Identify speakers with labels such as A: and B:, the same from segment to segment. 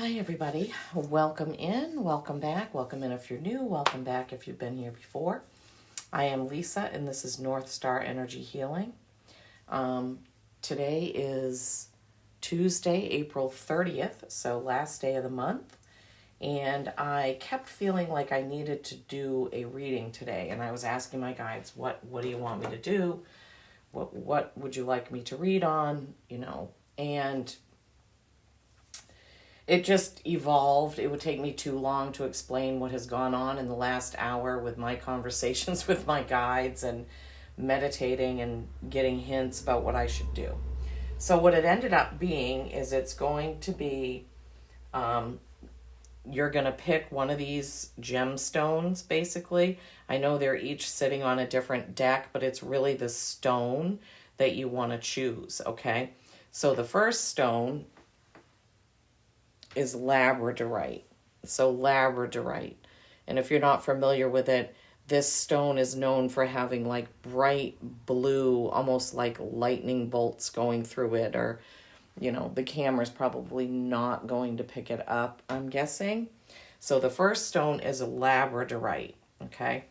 A: Hi everybody, welcome in, welcome back, welcome in if you're new, welcome back if you've been here before. I am Lisa and this is North Star Energy Healing. Today is Tuesday, April 30th, so last day of the month, and I kept feeling like I needed to do a reading today, and I was asking my guides, what do you want me to do? What would you like me to read on, and it just evolved. It would take me too long to explain what has gone on in the last hour with my conversations with my guides and meditating and getting hints about what I should do. So what it ended up being is it's going to be, you're going to pick one of these gemstones, basically. I know they're each sitting on a different deck, but it's really the stone that you want to choose, okay? So the first stone is Labradorite. So Labradorite. And if you're not familiar with it, this stone is known for having like bright blue, almost like lightning bolts going through it, or, the camera's probably not going to pick it up, I'm guessing. So the first stone is Labradorite, okay?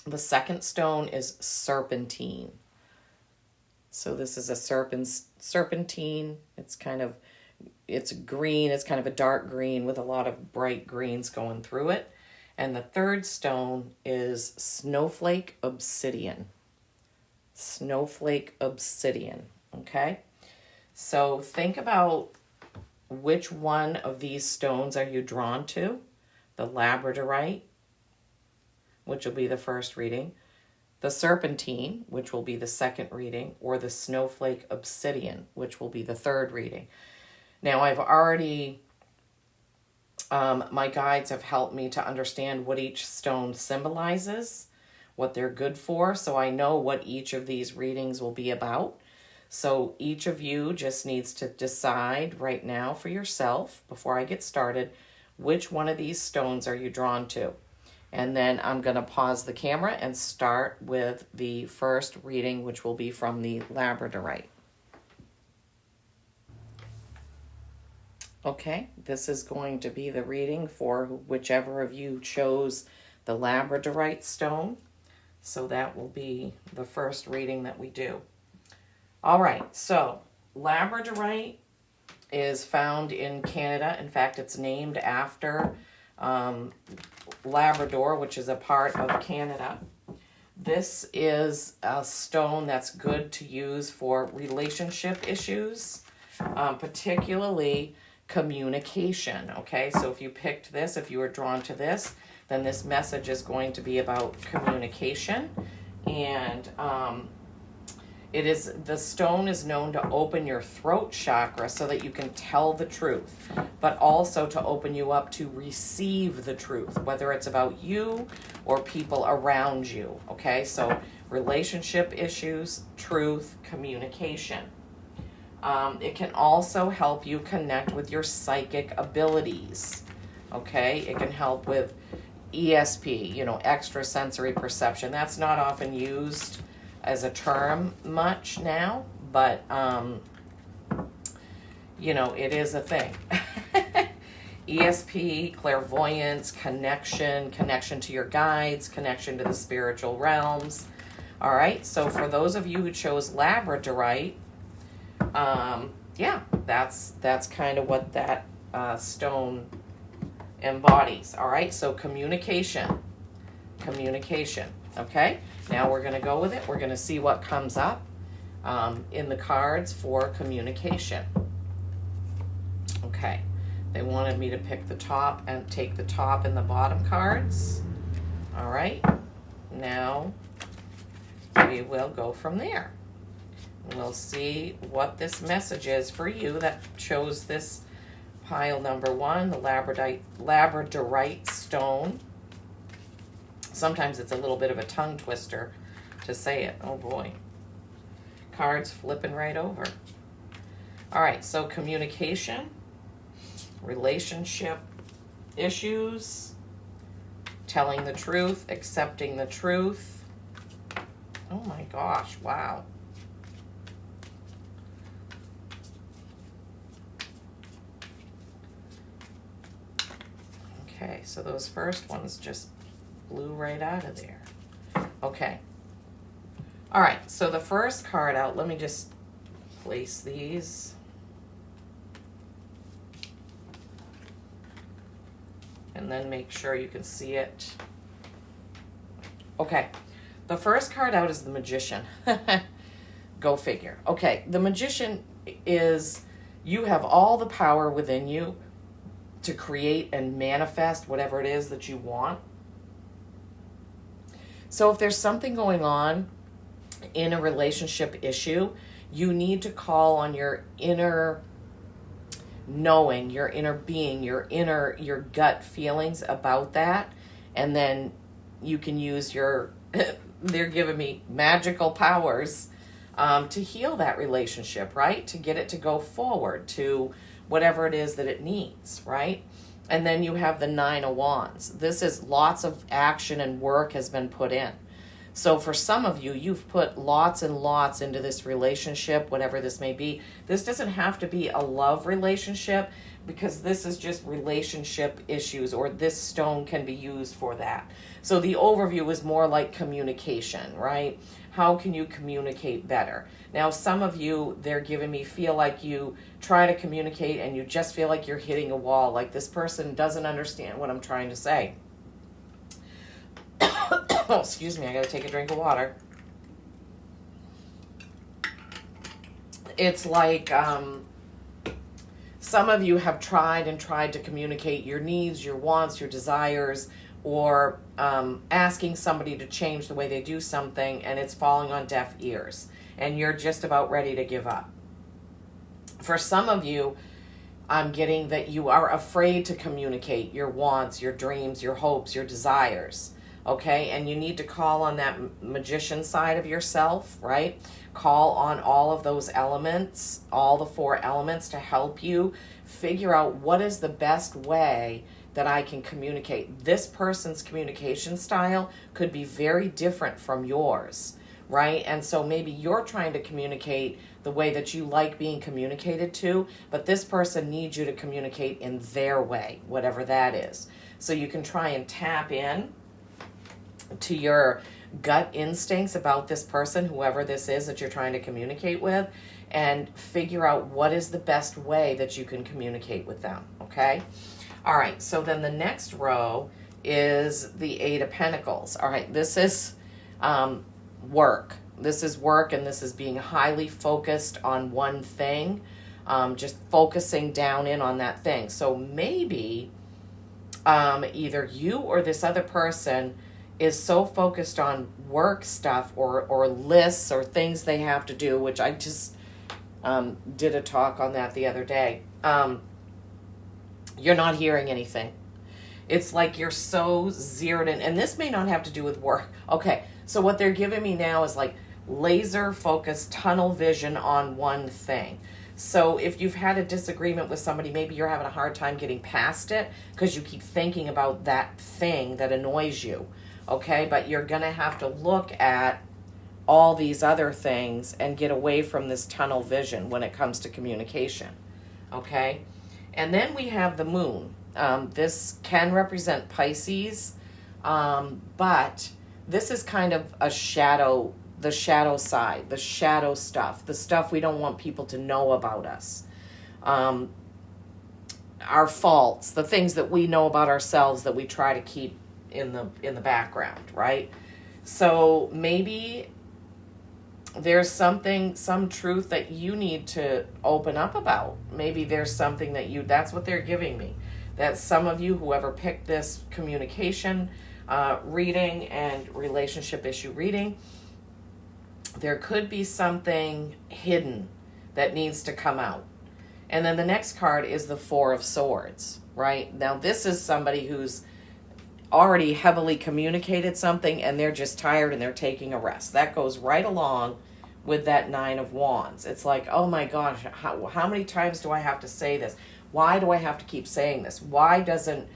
A: The second stone is Serpentine. So this is a serpentine. It's green. It's kind of a dark green with a lot of bright greens going through it. And the third stone is Snowflake Obsidian. Snowflake Obsidian, okay? So think about which one of these stones are you drawn to. The Labradorite, which will be the first reading. The Serpentine, which will be the second reading. Or the Snowflake Obsidian, which will be the third reading. Now, I've already, my guides have helped me to understand what each stone symbolizes, what they're good for, so I know what each of these readings will be about. So each of you just needs to decide right now for yourself, before I get started, which one of these stones are you drawn to. And then I'm going to pause the camera and start with the first reading, which will be from the Labradorite. Okay, this is going to be the reading for whichever of you chose the Labradorite stone. So that will be the first reading that we do. All right, so Labradorite is found in Canada. In fact, it's named after Labrador, which is a part of Canada. This is a stone that's good to use for relationship issues, particularly communication, okay? So if you picked this, if you were drawn to this, then this message is going to be about communication. And the stone is known to open your throat chakra so that you can tell the truth, but also to open you up to receive the truth, whether it's about you or people around you, okay? So relationship issues, truth, communication. It can also help you connect with your psychic abilities, okay? It can help with ESP, extrasensory perception. That's not often used as a term much now, but, it is a thing. ESP, clairvoyance, connection to your guides, connection to the spiritual realms. All right, so for those of you who chose Labradorite, that's kind of what that stone embodies. All right, so communication, okay? Now we're going to go with it. We're going to see what comes up in the cards for communication. Okay, they wanted me to pick the top and take the top and the bottom cards. All right, now we will go from there. We'll see what this message is for you that chose this pile number 1, the Labradorite stone. Sometimes it's a little bit of a tongue twister to say it. Oh boy. Cards flipping right over. All right, so communication, relationship issues, telling the truth, accepting the truth. Oh my gosh, wow. Okay, so those first ones just blew right out of there. Okay. All right, so the first card out, let me just place these. And then make sure you can see it. Okay, the first card out is the Magician. Go figure. Okay, the Magician is, you have all the power within you to create and manifest whatever it is that you want. So if there's something going on in a relationship issue, you need to call on your inner knowing, your inner being, your gut feelings about that, and then you can use your they're giving me magical powers to heal that relationship, right? To get it to go forward to whatever it is that it needs, right? And then you have the Nine of Wands. This is lots of action and work has been put in. So for some of you, you've put lots and lots into this relationship, whatever this may be. This doesn't have to be a love relationship, because this is just relationship issues, or this stone can be used for that. So the overview is more like communication, right? How can you communicate better? Now, some of you, they're giving me, feel like you try to communicate and you just feel like you're hitting a wall, like this person doesn't understand what I'm trying to say. Oh, excuse me, I gotta take a drink of water. It's like some of you have tried to communicate your needs, your wants, your desires, or asking somebody to change the way they do something, and it's falling on deaf ears, and you're just about ready to give up. For some of you, I'm getting that you are afraid to communicate your wants, your dreams, your hopes, your desires. Okay, and you need to call on that magician side of yourself, right? Call on all of those elements, all the 4 elements, to help you figure out what is the best way that I can communicate. This person's communication style could be very different from yours, right? And so maybe you're trying to communicate the way that you like being communicated to, but this person needs you to communicate in their way, whatever that is. So you can try and tap in to your gut instincts about this person, whoever this is that you're trying to communicate with, and figure out what is the best way that you can communicate with them, okay? All right, so then the next row is the 8 of Pentacles. All right, this is work. This is work, and this is being highly focused on one thing, just focusing down in on that thing. So maybe either you or this other person is so focused on work stuff or lists or things they have to do, which I just did a talk on that the other day. You're not hearing anything. It's like you're so zeroed in, and this may not have to do with work. Okay, so what they're giving me now is like laser focused tunnel vision on one thing. So if you've had a disagreement with somebody, maybe you're having a hard time getting past it because you keep thinking about that thing that annoys you. Okay, but you're going to have to look at all these other things and get away from this tunnel vision when it comes to communication. Okay, and then we have the moon. This can represent Pisces, but this is kind of a shadow, the shadow side, the shadow stuff, the stuff we don't want people to know about us. Our faults, the things that we know about ourselves that we try to keep in the background, right? So maybe there's some truth that you need to open up about. Maybe there's something that that's what they're giving me. That some of you, whoever picked this communication reading and relationship issue reading, there could be something hidden that needs to come out. And then the next card is the 4 of Swords, right? Now this is somebody who's already heavily communicated something and they're just tired and they're taking a rest. That goes right along with that 9 of Wands. It's like, oh my gosh, how many times do I have to say this? Why do I have to keep saying this? Why don't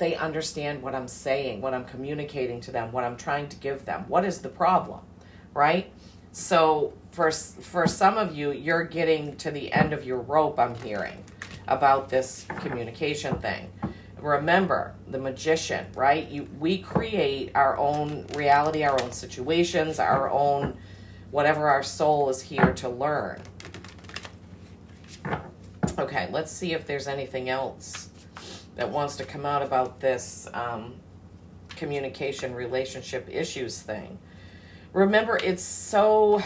A: they understand what I'm saying, what I'm communicating to them, what I'm trying to give them? What is the problem, right? So for some of you, you're getting to the end of your rope, I'm hearing, about this communication thing. Remember, the magician, right? We create our own reality, our own situations, our own whatever our soul is here to learn. Okay, let's see if there's anything else that wants to come out about this communication relationship issues thing. Remember, it's so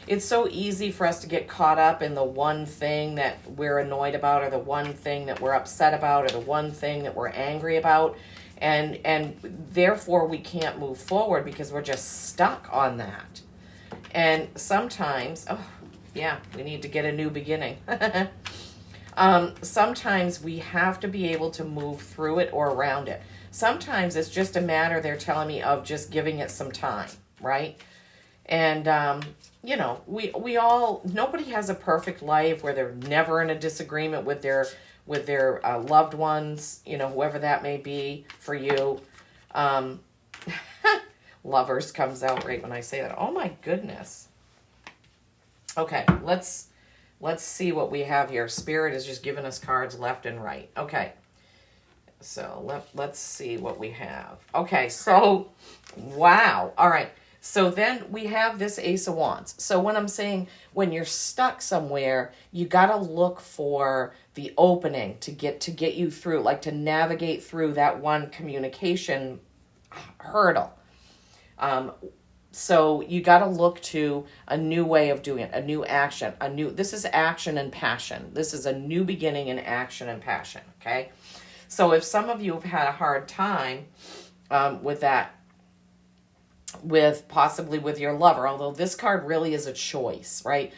A: easy for us to get caught up in the one thing that we're annoyed about, or the one thing that we're upset about, or the one thing that we're angry about, and therefore we can't move forward because we're just stuck on that. And sometimes, we need to get a new beginning. Sometimes we have to be able to move through it or around it. Sometimes it's just a matter, they're telling me, of just giving it some time, right? And, we all, nobody has a perfect life where they're never in a disagreement with their loved ones, whoever that may be for you. Lovers comes out right when I say that. Oh my goodness. Okay, let's see what we have here. Spirit is just giving us cards left and right. Okay. So let's see what we have. Okay, so wow. All right. So then we have this Ace of Wands. So when I'm saying when you're stuck somewhere, you got to look for the opening to get you through, like to navigate through that one communication hurdle. So you got to look to a new way of doing it, a new action, this is action and passion. This is a new beginning in action and passion. Okay. So if some of you have had a hard time, with that, possibly with your lover, although this card really is a choice, right?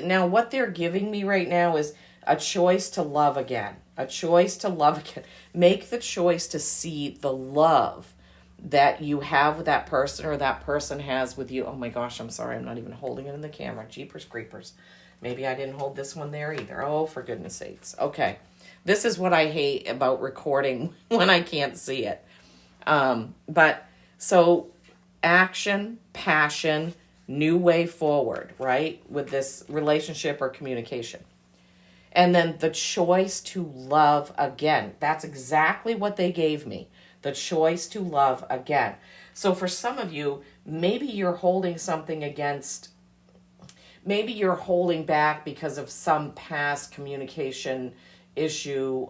A: Now what they're giving me right now is a choice to love again, Make the choice to see the love that you have with that person, or that person has with you. Oh my gosh, I'm sorry, I'm not even holding it in the camera. Jeepers creepers. Maybe I didn't hold this one there either. Oh, for goodness sakes. Okay. This is what I hate about recording when I can't see it. But so action, passion, new way forward, right? With this relationship or communication. And then the choice to love again. That's exactly what they gave me. The choice to love again. So for some of you, maybe you're holding something against, maybe you're holding back because of some past communication issue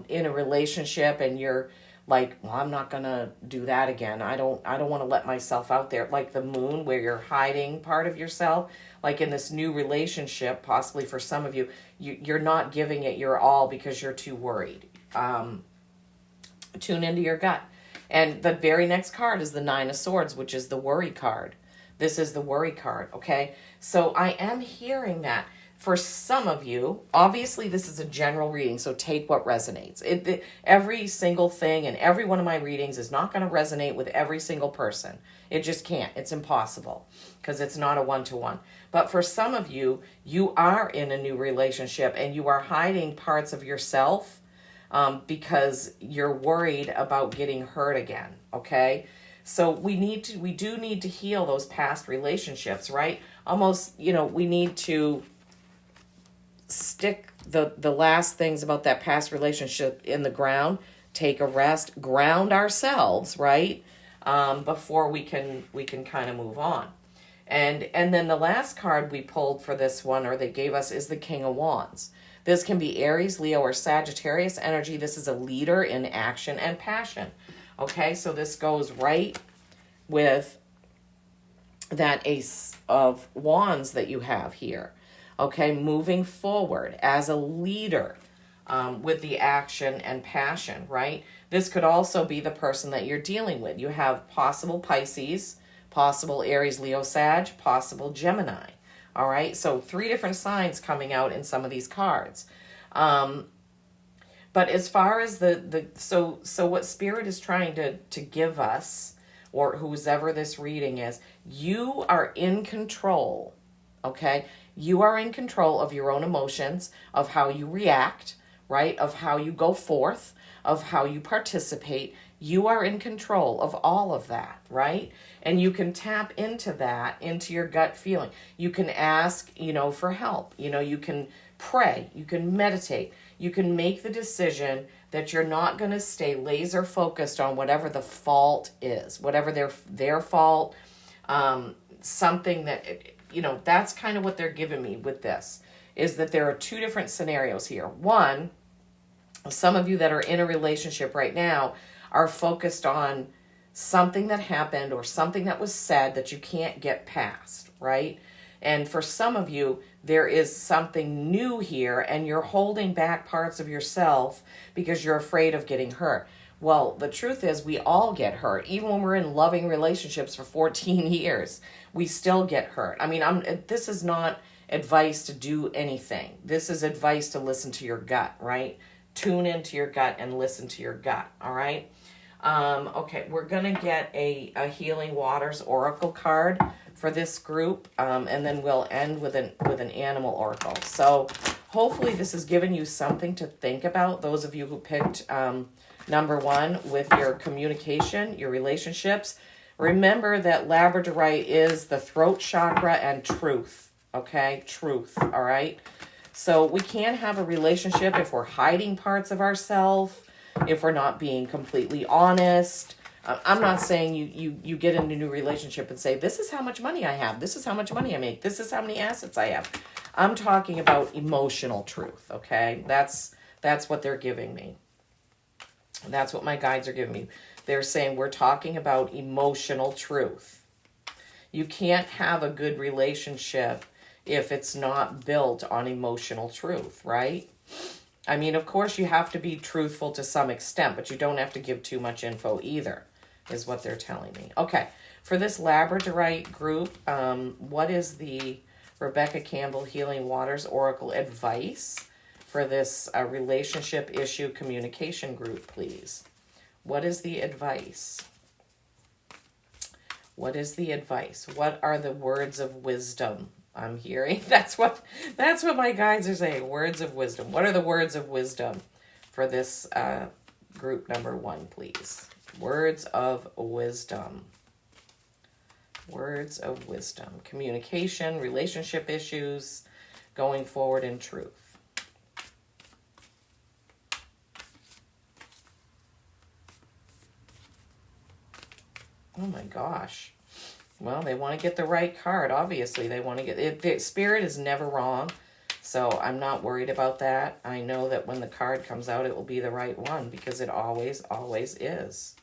A: in a relationship, and you're like, well, I'm not gonna do that again. I don't want to let myself out there, like the moon, where you're hiding part of yourself. Like in this new relationship, possibly for some of you, you're not giving it your all because you're too worried. Tune into your gut. And the very next card is the Nine of Swords, which is the worry card. This is the worry card, okay? So I am hearing that. For some of you, obviously this is a general reading, so take what resonates. Every single thing in every one of my readings is not going to resonate with every single person. It just can't. It's impossible because it's not a one-to-one. But for some of you, you are in a new relationship and you are hiding parts of yourself because you're worried about getting hurt again, okay? So we do need to heal those past relationships, right? Almost, we need to stick the last things about that past relationship in the ground, take a rest, ground ourselves, right? Before we can kind of move on. And then the last card we pulled for this one, or they gave us, is the King of Wands. This can be Aries, Leo, or Sagittarius energy. This is a leader in action and passion. Okay, so this goes right with that Ace of Wands that you have here. Okay, moving forward as a leader with the action and passion, right? This could also be the person that you're dealing with. You have possible Pisces, possible Aries, Leo, Sag, possible Gemini. All right, so 3 different signs coming out in some of these cards. But as far as so what Spirit is trying to give us, or whoever this reading is, you are in control, okay? You are in control of your own emotions, of how you react, right? Of how you go forth, of how you participate. You are in control of all of that, right? And you can tap into that, into your gut feeling. You can ask, for help. You can pray, you can meditate, you can make the decision that you're not going to stay laser focused on whatever the fault is, whatever their fault, something that, that's kind of what they're giving me with this, is that there are two different scenarios here. One, some of you that are in a relationship right now are focused on something that happened or something that was said that you can't get past, right? And for some of you, there is something new here and you're holding back parts of yourself because you're afraid of getting hurt. Well, the truth is we all get hurt. Even when we're in loving relationships for 14 years, we still get hurt. I mean, this is not advice to do anything. This is advice to listen to your gut, right? Tune into your gut and listen to your gut, all right? Okay, we're going to get a Healing Waters Oracle card for this group, and then we'll end with an animal oracle. So hopefully this has given you something to think about, those of you who picked number 1 with your communication, your relationships. Remember that Labradorite is the throat chakra and truth, okay? Truth, all right? So we can't have a relationship if we're hiding parts of ourselves, if we're not being completely honest. I'm not saying you get into a new relationship and say, this is how much money I have. This is how much money I make. This is how many assets I have. I'm talking about emotional truth, okay? That's what they're giving me. That's what my guides are giving me. They're saying we're talking about emotional truth. You can't have a good relationship if it's not built on emotional truth, right? I mean, of course, you have to be truthful to some extent, but you don't have to give too much info either, is what they're telling me. Okay, for this Labradorite group, what is the Rebecca Campbell Healing Waters Oracle advice for this relationship issue communication group, please? What is the advice? What is the advice? What are the words of wisdom I'm hearing? That's what my guides are saying. Words of wisdom. What are the words of wisdom for this group number 1, please? Words of wisdom. Words of wisdom. Communication, relationship issues, going forward in truth. Oh my gosh. Well, they want to get the right card. Obviously, they want to get it. The spirit is never wrong, so I'm not worried about that. I know that when the card comes out, it will be the right one because it always, always is.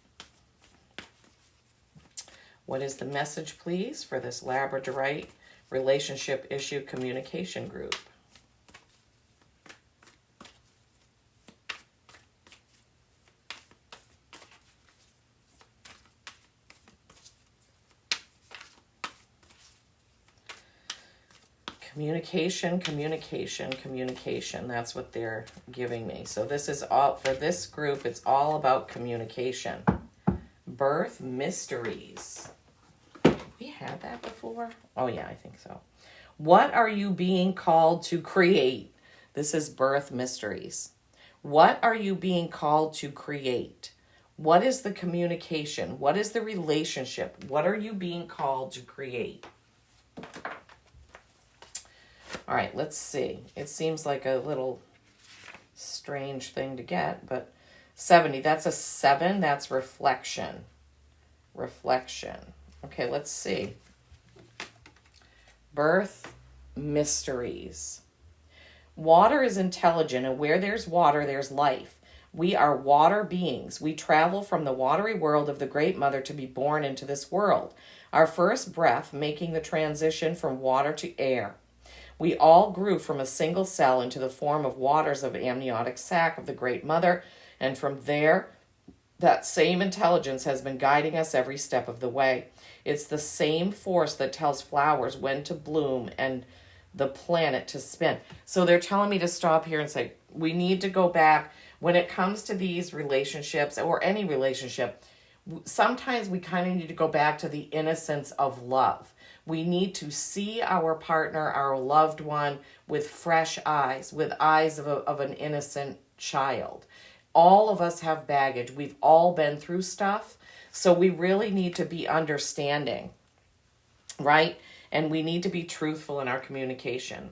A: What is the message, please, for this Labradorite relationship issue communication group? Communication, communication, communication. That's what they're giving me. So this is all, for this group, it's all about communication. Birth mysteries. We had that before? Oh yeah, I think so. What are you being called to create? This is birth mysteries. What are you being called to create? What is the communication? What is the relationship? What are you being called to create? All right, let's see. It seems like a little strange thing to get, but 70, that's a 7. That's reflection. Reflection. Okay, let's see. Birth mysteries. Water is intelligent, and where there's water, there's life. We are water beings. We travel from the watery world of the Great Mother to be born into this world. Our first breath making the transition from water to air. We all grew from a single cell into the form of waters of amniotic sac of the Great Mother, and from there, that same intelligence has been guiding us every step of the way. It's the same force that tells flowers when to bloom and the planet to spin. So they're telling me to stop here and say, we need to go back. When it comes to these relationships, or any relationship, sometimes we kind of need to go back to the innocence of love. We need to see our partner, our loved one, with fresh eyes, with eyes of an innocent child. All of us have baggage. We've all been through stuff. So we really need to be understanding, right? And we need to be truthful in our communication.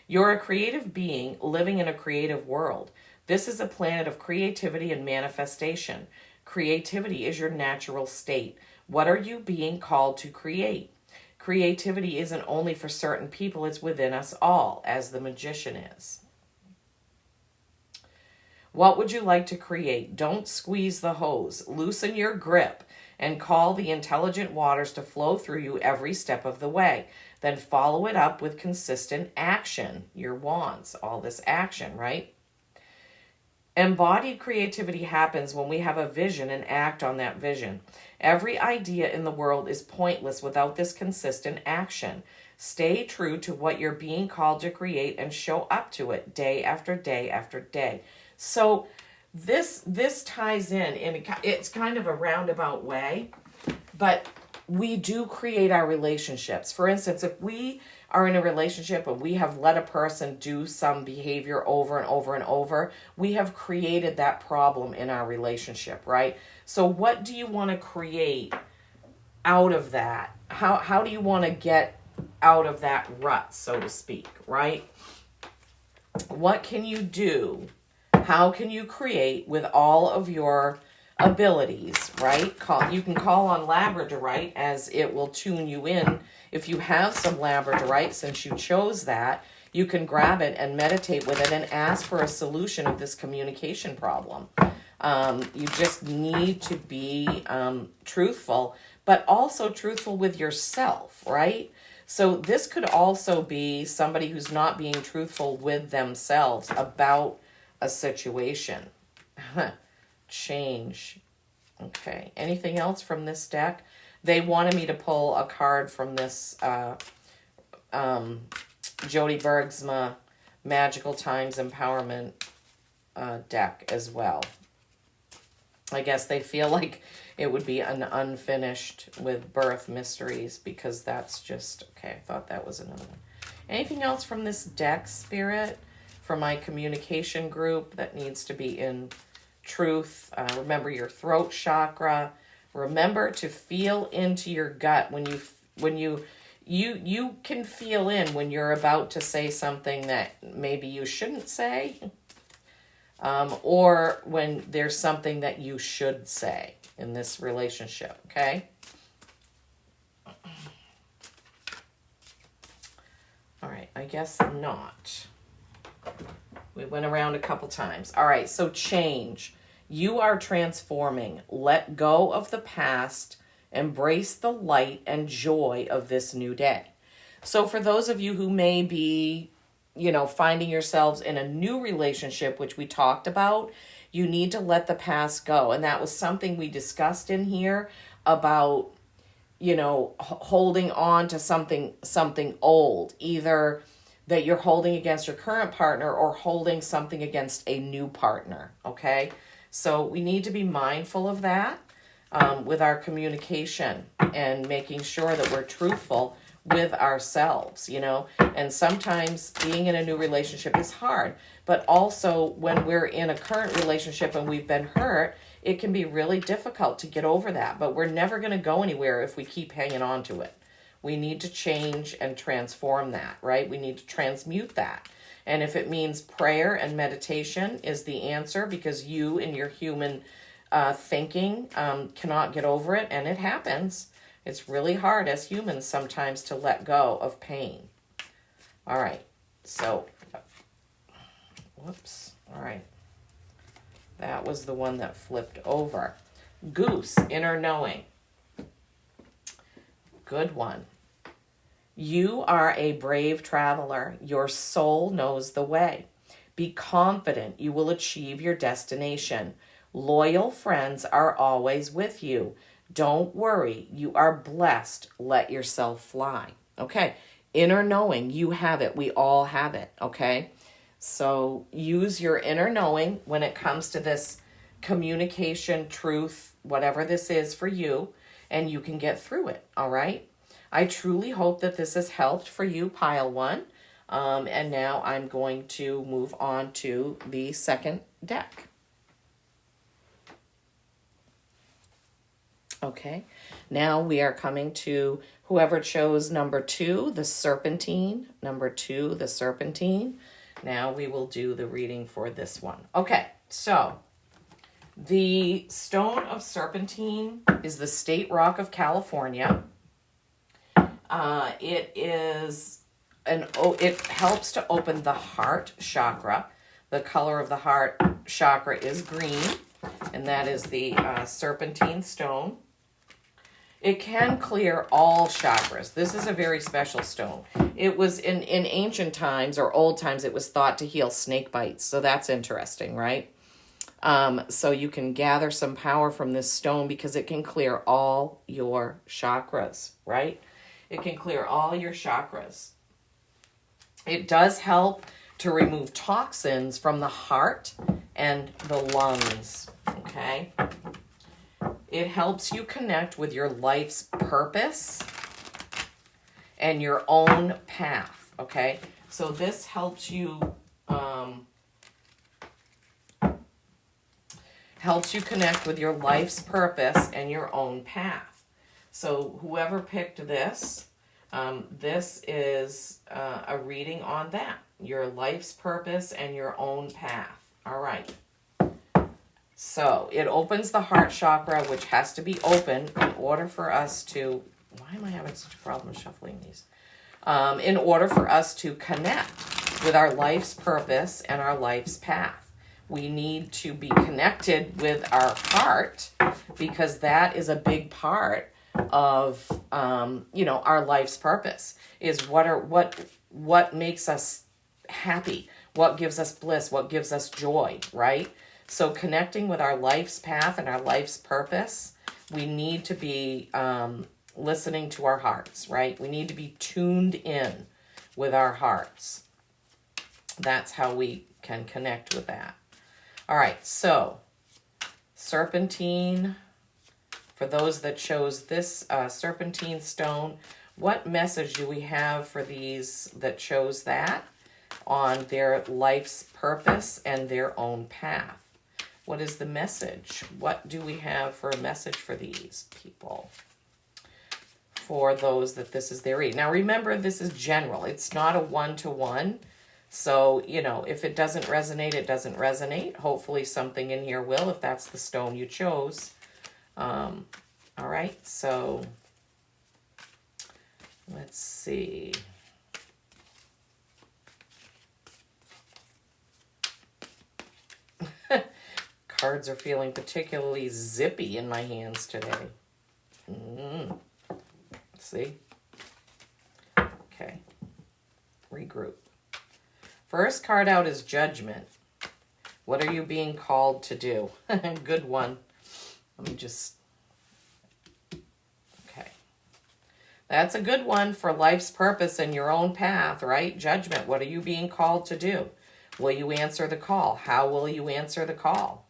A: You're a creative being living in a creative world. This is a planet of creativity and manifestation. Creativity is your natural state. What are you being called to create? Creativity isn't only for certain people, it's within us all, as the magician is. What would you like to create? Don't squeeze the hose. Loosen your grip and call the intelligent waters to flow through you every step of the way. Then follow it up with consistent action. Your wands, all this action, right? Embodied creativity happens when we have a vision and act on that vision. Every idea in the world is pointless without this consistent action. Stay true to what you're being called to create and show up to it day after day after day. So this ties in it's kind of a roundabout way, but we do create our relationships. For instance, if we are in a relationship and we have let a person do some behavior over and over and over, we have created that problem in our relationship, right? So what do you want to create out of that? How do you want to get out of that rut, so to speak, right? What can you do? How can you create with all of your abilities, right? You can call on Labradorite, as it will tune you in. If you have some Labradorite, since you chose that, you can grab it and meditate with it and ask for a solution of this communication problem. You just need to be truthful, but also truthful with yourself, right? So this could also be somebody who's not being truthful with themselves about a situation. Change. Okay. Anything else from this deck? They wanted me to pull a card from this Jody Bergsma Magical Times Empowerment deck as well. I guess they feel like it would be an unfinished with birth mysteries, because that's just, okay, I thought that was another one. Anything else from this deck, Spirit, for my communication group that needs to be in truth? Remember your throat chakra. Remember to feel into your gut when you can feel in when you're about to say something that maybe you shouldn't say, or when there's something that you should say in this relationship, okay? All right, I guess not. We went around a couple times. All right, so change. You are transforming. Let go of the past. Embrace the light and joy of this new day. So for those of you who may be, finding yourselves in a new relationship, which we talked about, you need to let the past go. And that was something we discussed in here about, holding on to something old, either that you're holding against your current partner or holding something against a new partner, okay? So we need to be mindful of that with our communication and making sure that we're truthful with ourselves, and sometimes being in a new relationship is hard, but also when we're in a current relationship and we've been hurt, it can be really difficult to get over that, but we're never going to go anywhere if we keep hanging on to it. We need to change and transform that, right? We need to transmute that. And if it means prayer and meditation is the answer because you in your human thinking cannot get over it, and it happens. It's really hard as humans sometimes to let go of pain. All right. So, whoops. All right. That was the one that flipped over. Goose, inner knowing. Good one. You are a brave traveler. Your soul knows the way. Be confident you will achieve your destination. Loyal friends are always with you. Don't worry. You are blessed. Let yourself fly. Okay. Inner knowing. You have it. We all have it. Okay. So use your inner knowing when it comes to this communication, truth, whatever this is for you, and you can get through it. All right. I truly hope that this has helped for you, pile one. And now I'm going to move on to the second deck. Okay, now we are coming to whoever chose number 2, the Serpentine. Number 2, the Serpentine. Now we will do the reading for this one. Okay, so the stone of Serpentine is the state rock of California. It helps to open the heart chakra. The color of the heart chakra is green, and that is the Serpentine stone. It can clear all chakras. This is a very special stone. It was in ancient times or old times, it was thought to heal snake bites. So that's interesting, right? So you can gather some power from this stone because it can clear all your chakras, right? It can clear all your chakras. It does help to remove toxins from the heart and the lungs, okay? It helps you connect with your life's purpose and your own path, okay? So this helps you connect with your life's purpose and your own path. So whoever picked this, this is a reading on that, your life's purpose and your own path. All right. So it opens the heart chakra, which has to be open in order for us to, why am I having such a problem shuffling these? In order for us to connect with our life's purpose and our life's path. We need to be connected with our heart because that is a big part of, our life's purpose is what makes us happy, what gives us bliss, what gives us joy, right? So connecting with our life's path and our life's purpose, we need to be listening to our hearts, right? We need to be tuned in with our hearts. That's how we can connect with that. All right, so Serpentine, for those that chose this Serpentine stone, what message do we have for these that chose that on their life's purpose and their own path? What is the message? What do we have for a message for these people? For those that this is their reading. Now remember, this is general. It's not a one-to-one. So, if it doesn't resonate, it doesn't resonate. Hopefully something in here will, if that's the stone you chose. All right, so let's see. Cards are feeling particularly zippy in my hands today. See? Okay. Regroup. First card out is Judgment. What are you being called to do? Good one. Let me just... Okay. That's a good one for life's purpose and your own path, right? Judgment. What are you being called to do? Will you answer the call? How will you answer the call?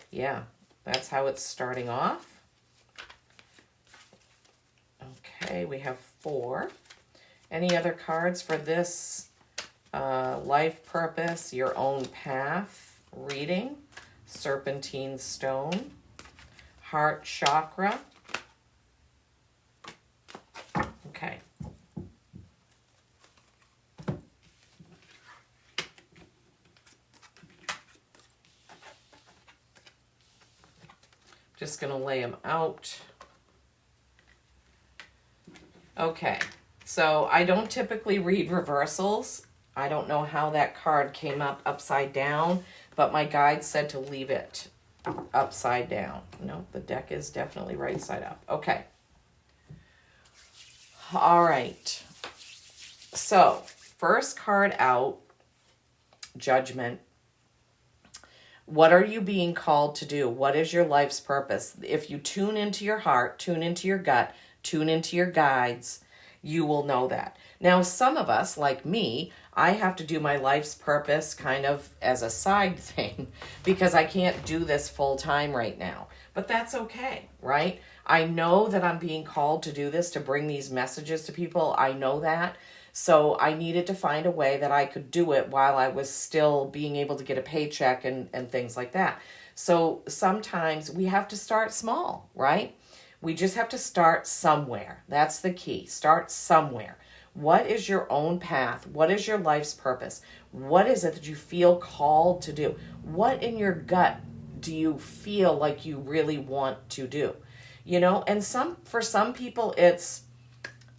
A: Yeah, that's how it's starting off. Okay, we have 4. Any other cards for this life purpose, your own path reading? Serpentine stone, heart chakra. Okay. Just going to lay them out. Okay, so I don't typically read reversals. I don't know how that card came up upside down, but my guide said to leave it upside down. No, the deck is definitely right side up. Okay. All right. So, first card out, Judgment. What are you being called to do? What is your life's purpose? If you tune into your heart, tune into your gut, tune into your guides, you will know that. Now, some of us, like me, I have to do my life's purpose kind of as a side thing because I can't do this full time right now. But that's okay, right? I know that I'm being called to do this, to bring these messages to people. I know that. So I needed to find a way that I could do it while I was still being able to get a paycheck and things like that. So sometimes we have to start small, right? We just have to start somewhere. That's the key. Start somewhere. What is your own path? What is your life's purpose? What is it that you feel called to do? What in your gut do you feel like you really want to do? And for some people it's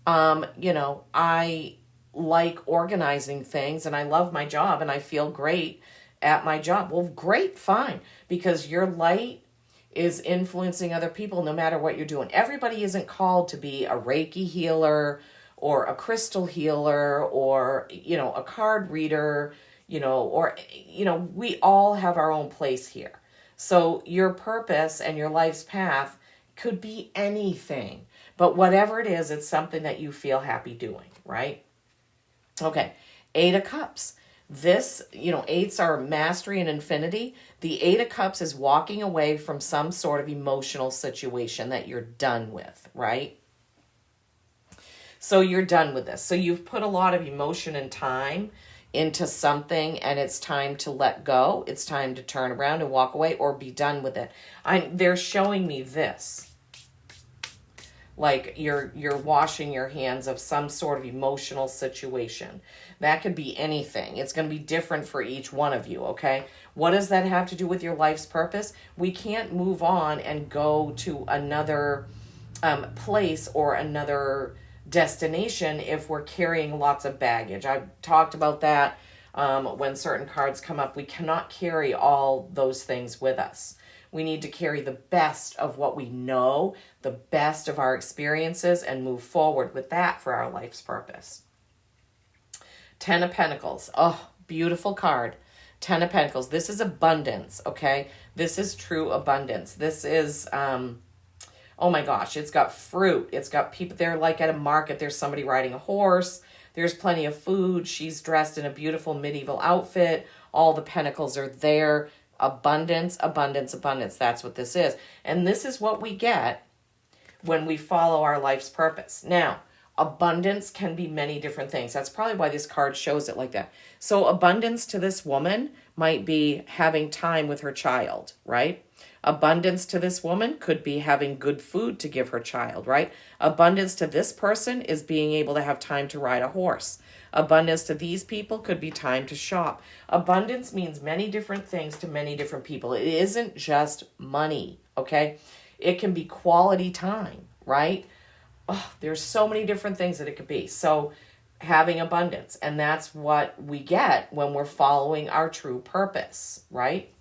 A: I like organizing things and I love my job and I feel great at my job. Well, great, fine, because your light is influencing other people no matter what you're doing. Everybody isn't called to be a Reiki healer or a crystal healer or, a card reader, we all have our own place here. So your purpose and your life's path could be anything, but whatever it is, it's something that you feel happy doing, right? Okay, 8 of Cups. This, eights are mastery and infinity. The 8 of Cups is walking away from some sort of emotional situation that you're done with, right? So you're done with this. So you've put a lot of emotion and time into something and it's time to let go. It's time to turn around and walk away or be done with it. They're showing me this. Like you're washing your hands of some sort of emotional situation. That could be anything. It's going to be different for each one of you, okay? What does that have to do with your life's purpose? We can't move on and go to another place or another destination if we're carrying lots of baggage. I've talked about that when certain cards come up. We cannot carry all those things with us. We need to carry the best of what we know, the best of our experiences, and move forward with that for our life's purpose. 10 of Pentacles. Oh, beautiful card. 10 of Pentacles. This is abundance, okay? This is true abundance. This is, oh my gosh, it's got fruit. It's got people there like at a market. There's somebody riding a horse. There's plenty of food. She's dressed in a beautiful medieval outfit. All the pentacles are there. Abundance, abundance, abundance. That's what this is. And this is what we get when we follow our life's purpose. Now, abundance can be many different things. That's probably why this card shows it like that. So abundance to this woman might be having time with her child, right? Abundance to this woman could be having good food to give her child, right? Abundance to this person is being able to have time to ride a horse. Abundance to these people could be time to shop. Abundance means many different things to many different people. It isn't just money, okay? It can be quality time, right? Oh, there's so many different things that it could be. So having abundance, and that's what we get when we're following our true purpose, right?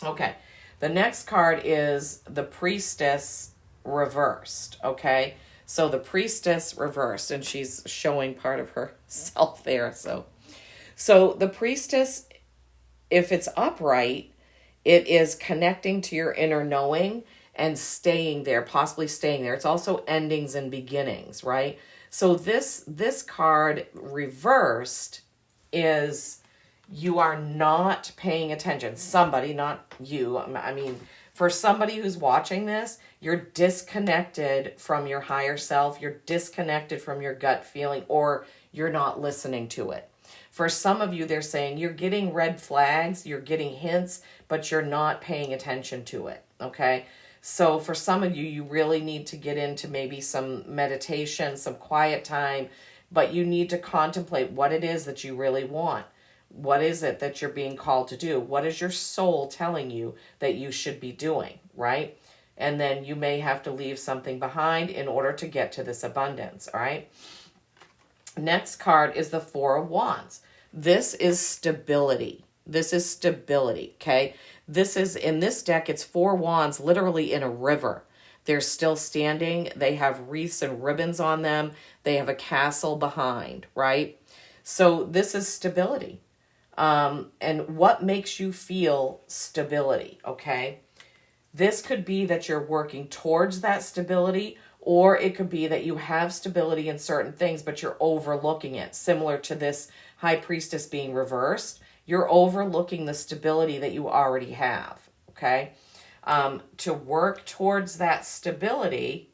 A: Okay, the next card is the Priestess reversed, okay? So the Priestess reversed, and she's showing part of herself there. So the Priestess, if it's upright, it is connecting to your inner knowing and staying there, possibly staying there. It's also endings and beginnings, right? So this card reversed is you are not paying attention. Somebody, not you. I mean, for somebody who's watching this, you're disconnected from your higher self. You're disconnected from your gut feeling, or you're not listening to it. For some of you, they're saying you're getting red flags, you're getting hints, but you're not paying attention to it, okay? So for some of you, you really need to get into maybe some meditation, some quiet time, but you need to contemplate what it is that you really want. What is it that you're being called to do? What is your soul telling you that you should be doing, right? And then you may have to leave something behind in order to get to this abundance, all right? Next card is the Four of Wands. This is stability. This is stability, okay? This is, in this deck, it's 4 wands literally in a river. They're still standing. They have wreaths and ribbons on them. They have a castle behind, right? So this is stability. And what makes you feel stability, okay? This could be that you're working towards that stability, or it could be that you have stability in certain things, but you're overlooking it. Similar to this High Priestess being reversed, you're overlooking the stability that you already have, okay? To work towards that stability,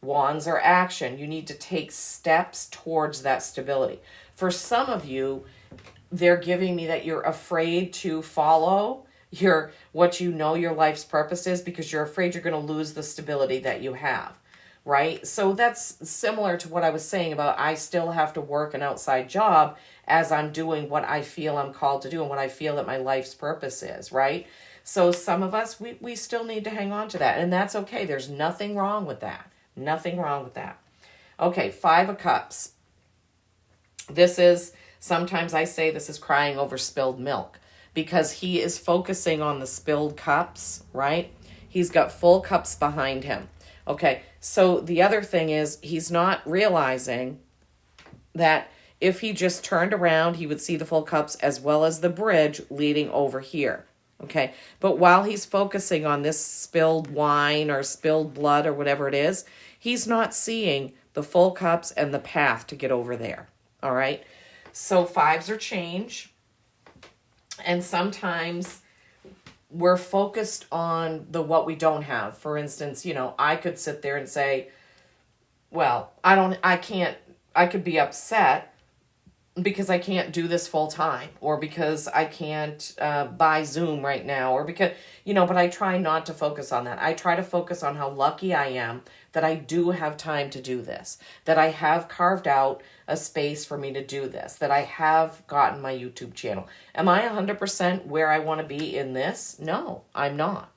A: Wands are action. You need to take steps towards that stability. For some of you, they're giving me that you're afraid to follow what you know your life's purpose is because you're afraid you're going to lose the stability that you have, right? So that's similar to what I was saying about I still have to work an outside job as I'm doing what I feel I'm called to do and what I feel that my life's purpose is, right? So some of us, we still need to hang on to that, and that's okay. There's nothing wrong with that. Nothing wrong with that. Okay, 5 of Cups. This is, sometimes I say this is crying over spilled milk because he is focusing on the spilled cups, right? He's got full cups behind him. Okay, so the other thing is he's not realizing that if he just turned around, he would see the full cups as well as the bridge leading over here. Okay, but while he's focusing on this spilled wine or spilled blood or whatever it is, he's not seeing the full cups and the path to get over there. All right, so 5s are change. And sometimes we're focused on what we don't have. For instance, I could sit there and say, well, I could be upset because I can't do this full time, or because I can't buy Zoom right now, or because, but I try not to focus on that. I try to focus on how lucky I am that I do have time to do this, that I have carved out a space for me to do this, that I have gotten my YouTube channel. Am I 100% where I want to be in this? No, I'm not.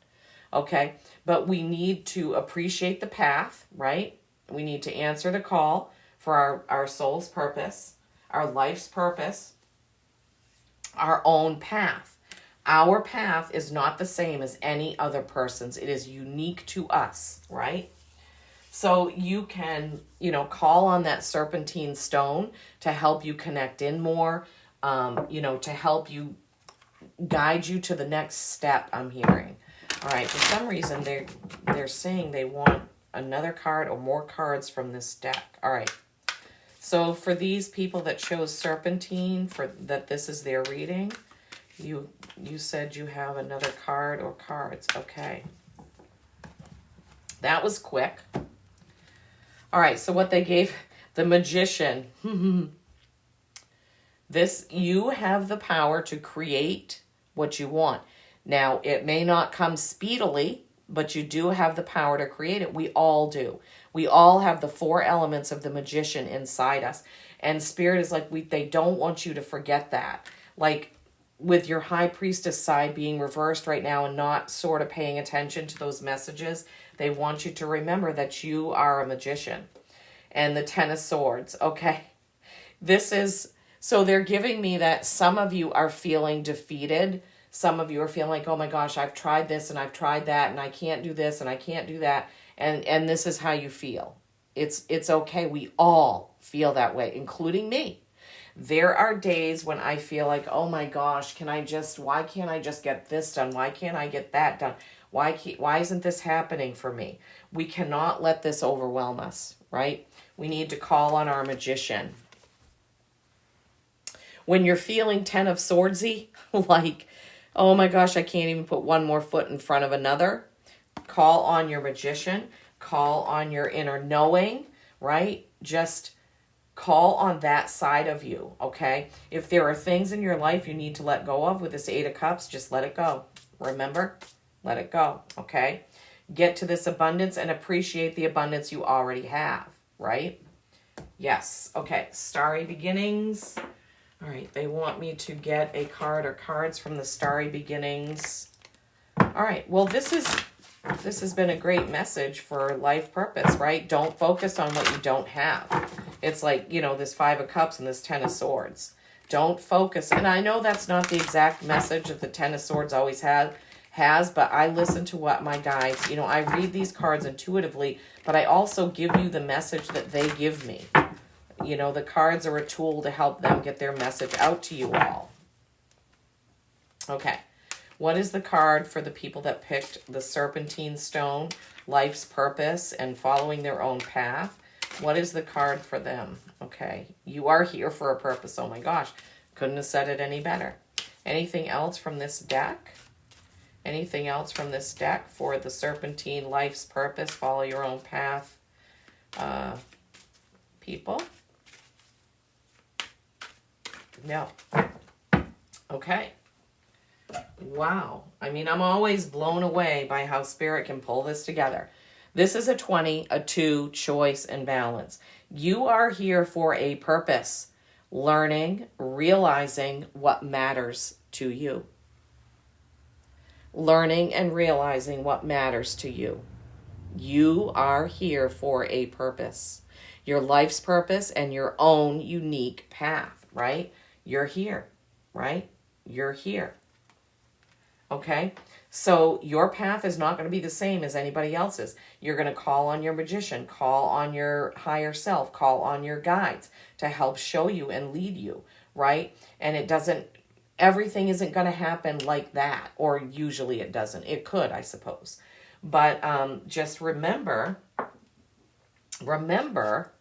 A: Okay, but we need to appreciate the path, right? We need to answer the call for our soul's purpose, our life's purpose, our own path. Our path is not the same as any other person's. It is unique to us, right? So you can, call on that serpentine stone to help you connect in more, to help you guide you to the next step, I'm hearing. All right, for some reason, they're saying they want another card or more cards from this deck. All right. So for these people that chose Serpentine, that this is their reading, you said you have another card or cards. Okay. That was quick. All right, so what they gave, the Magician. You have the power to create what you want. Now, it may not come speedily, but you do have the power to create it. We all do. We all have the 4 elements of the Magician inside us. And Spirit is like, they don't want you to forget that. Like with your High Priestess side being reversed right now and not sort of paying attention to those messages, they want you to remember that you are a magician. And the 10 of Swords, okay? So they're giving me that some of you are feeling defeated. Some of you are feeling like, oh my gosh, I've tried this and I've tried that and I can't do this and I can't do that. And this is how you feel. It's okay. We all feel that way, including me. There are days when I feel like, oh my gosh, why can't I just get this done? Why can't I get that done? Why isn't this happening for me? We cannot let this overwhelm us, right? We need to call on our Magician. When you're feeling 10 of Swordsy, like, oh my gosh, I can't even put one more foot in front of another, call on your Magician, call on your inner knowing, right? Just call on that side of you, okay? If there are things in your life you need to let go of with this 8 of Cups, just let it go. Remember? Let it go, okay? Get to this abundance and appreciate the abundance you already have, right? Yes. Okay. Starry Beginnings. All right. They want me to get a card or cards from the Starry Beginnings. All right. Well, this has been a great message for life purpose, right? Don't focus on what you don't have. It's like, this 5 of Cups and this 10 of Swords. Don't focus. And I know that's not the exact message that the 10 of Swords always has, but I listen to what my guides, I read these cards intuitively, but I also give you the message that they give me. The cards are a tool to help them get their message out to you all. Okay. What is the card for the people that picked the Serpentine Stone, life's purpose, and following their own path? What is the card for them? Okay. You are here for a purpose. Oh my gosh. Couldn't have said it any better. Anything else from this deck? Anything else from this deck for the Serpentine, life's purpose, follow your own path, people. No. Okay. Wow. I mean, I'm always blown away by how Spirit can pull this together. This is a 20, a 2, choice, and balance. You are here for a purpose. Learning, realizing what matters to you. Learning and realizing what matters to you. You are here for a purpose. Your life's purpose and your own unique path, right? You're here, right? You're here. Okay? So your path is not going to be the same as anybody else's. You're going to call on your magician, call on your higher self, call on your guides to help show you and lead you, right? And everything isn't going to happen like that, or usually it doesn't. It could, I suppose. But just remember, remember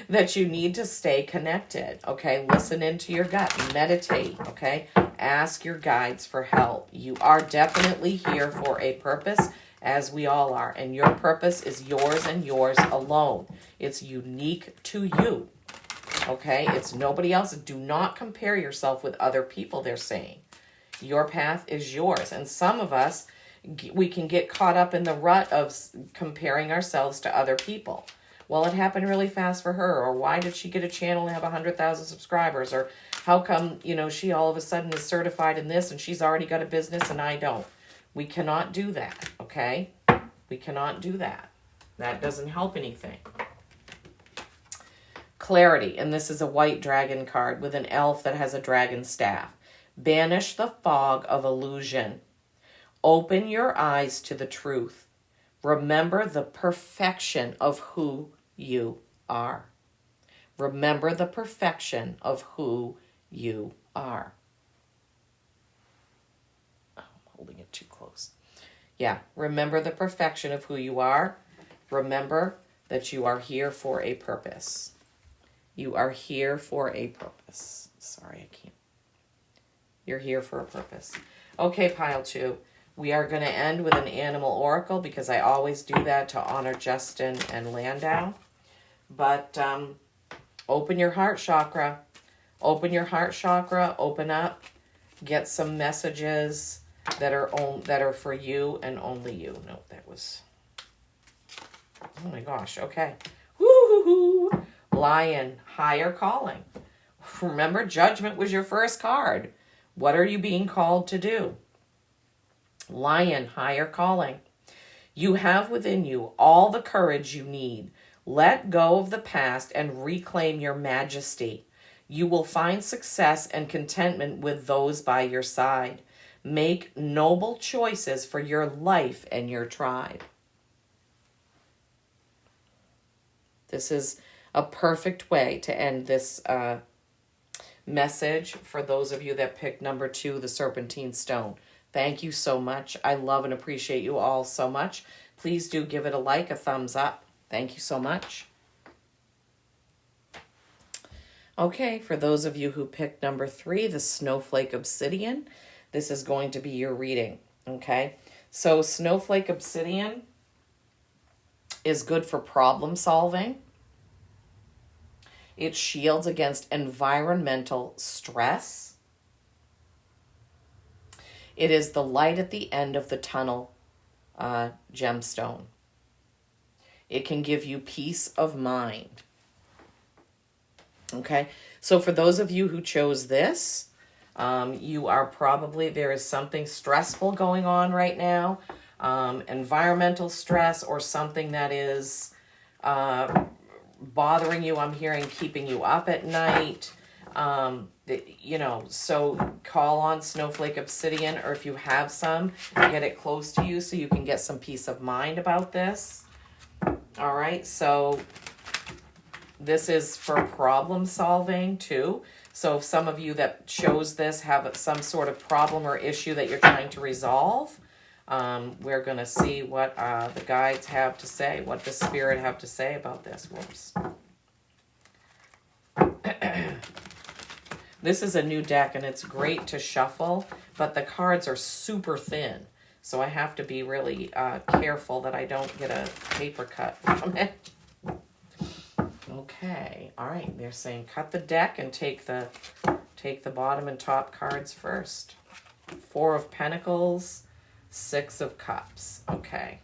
A: that you need to stay connected, okay? Listen into your gut, meditate, okay? Ask your guides for help. You are definitely here for a purpose, as we all are, and your purpose is yours and yours alone. It's unique to you, okay? It's nobody else. Do not compare yourself with other people, they're saying. Your path is yours, and some of us, we can get caught up in the rut of comparing ourselves to other people. Well, it happened really fast for her, or why did she get a channel and have 100,000 subscribers, or how come, she all of a sudden is certified in this and she's already got a business and I don't. We cannot do that, okay? We cannot do that. That doesn't help anything. Clarity, and this is a white dragon card with an elf that has a dragon staff. Banish the fog of illusion. Open your eyes to the truth. Remember the perfection of who you are. Remember the perfection of who you are. Oh, I'm holding it too close. Yeah, remember the perfection of who you are. Remember that you are here for a purpose. You are here for a purpose. Sorry, I can't. You're here for a purpose. Okay, pile 2. We are going to end with an animal oracle because I always do that to honor Justin and Landau. But open your heart chakra. Open your heart chakra. Open up. Get some messages that are for you and only you. No, that was... Oh my gosh. Okay. Woo-hoo-hoo. Lion, higher calling. Remember, judgment was your first card. What are you being called to do? Lion, higher calling. You have within you all the courage you need. Let go of the past and reclaim your majesty. You will find success and contentment with those by your side. Make noble choices for your life and your tribe. This is a perfect way to end this message for those of you that picked number 2, the Serpentine Stone. Thank you so much. I love and appreciate you all so much. Please do give it a like, a thumbs up. Thank you so much. Okay, for those of you who picked number 3, the Snowflake Obsidian, this is going to be your reading, okay? So Snowflake Obsidian is good for problem solving. It shields against environmental stress. It is the light at the end of the tunnel gemstone. It can give you peace of mind. Okay, so for those of you who chose this, you are probably, there is something stressful going on right now, environmental stress or something that is bothering you. I'm hearing keeping you up at night. So call on Snowflake Obsidian, or if you have some, get it close to you so you can get some peace of mind about this. All right, so this is for problem solving too. So if some of you that chose this have some sort of problem or issue that you're trying to resolve, we're going to see what the guides have to say, what the spirit have to say about this. Whoops. This is a new deck, and it's great to shuffle, but the cards are super thin. So I have to be really careful that I don't get a paper cut from it. Okay, all right. They're saying cut the deck and take the bottom and top cards first. 4 of Pentacles, 6 of Cups. Okay.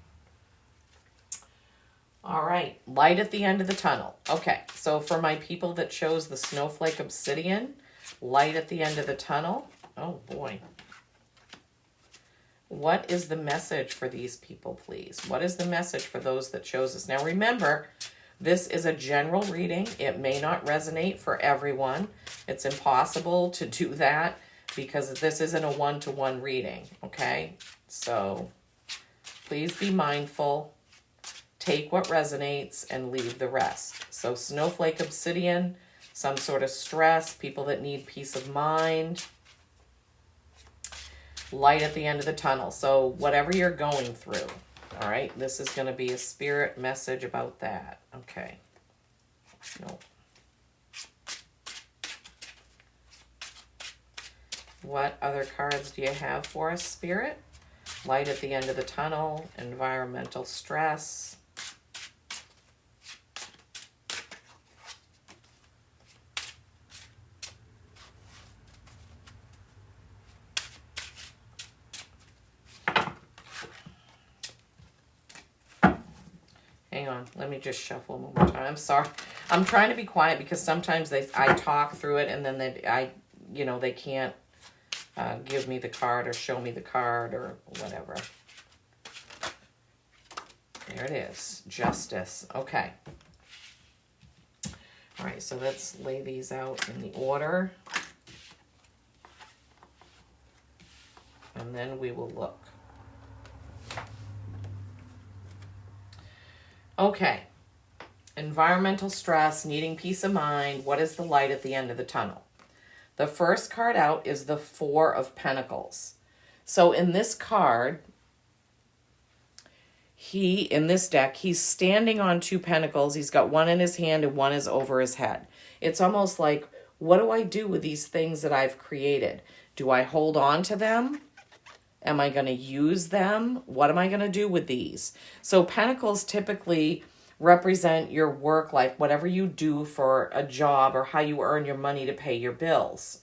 A: All right, light at the end of the tunnel. Okay, so for my people that chose the Snowflake Obsidian, light at the end of the tunnel. Oh boy. What is the message for these people, please? What is the message for those that chose this? Now remember, this is a general reading. It may not resonate for everyone. It's impossible to do that because this isn't a one-to-one reading, okay? So please be mindful. Take what resonates and leave the rest. So Snowflake Obsidian, some sort of stress, people that need peace of mind. Light at the end of the tunnel. So whatever you're going through, all right, this is going to be a spirit message about that. Okay. No. What other cards do you have for us, Spirit? Light at the end of the tunnel, environmental stress. Hang on, let me just shuffle them one more time. I'm sorry. I'm trying to be quiet because sometimes I talk through it and then they can't give me the card or show me the card or whatever. There it is. Justice. Okay. All right, so let's lay these out in the order. And then we will look. Okay. Environmental stress, needing peace of mind. What is the light at the end of the tunnel? The first card out is the 4 of Pentacles. So in this card, in this deck, he's standing on 2 pentacles. He's got one in his hand and one is over his head. It's almost like, what do I do with these things that I've created? Do I hold on to them? Am I going to use them? What am I going to do with these? So pentacles typically represent your work life, whatever you do for a job or how you earn your money to pay your bills.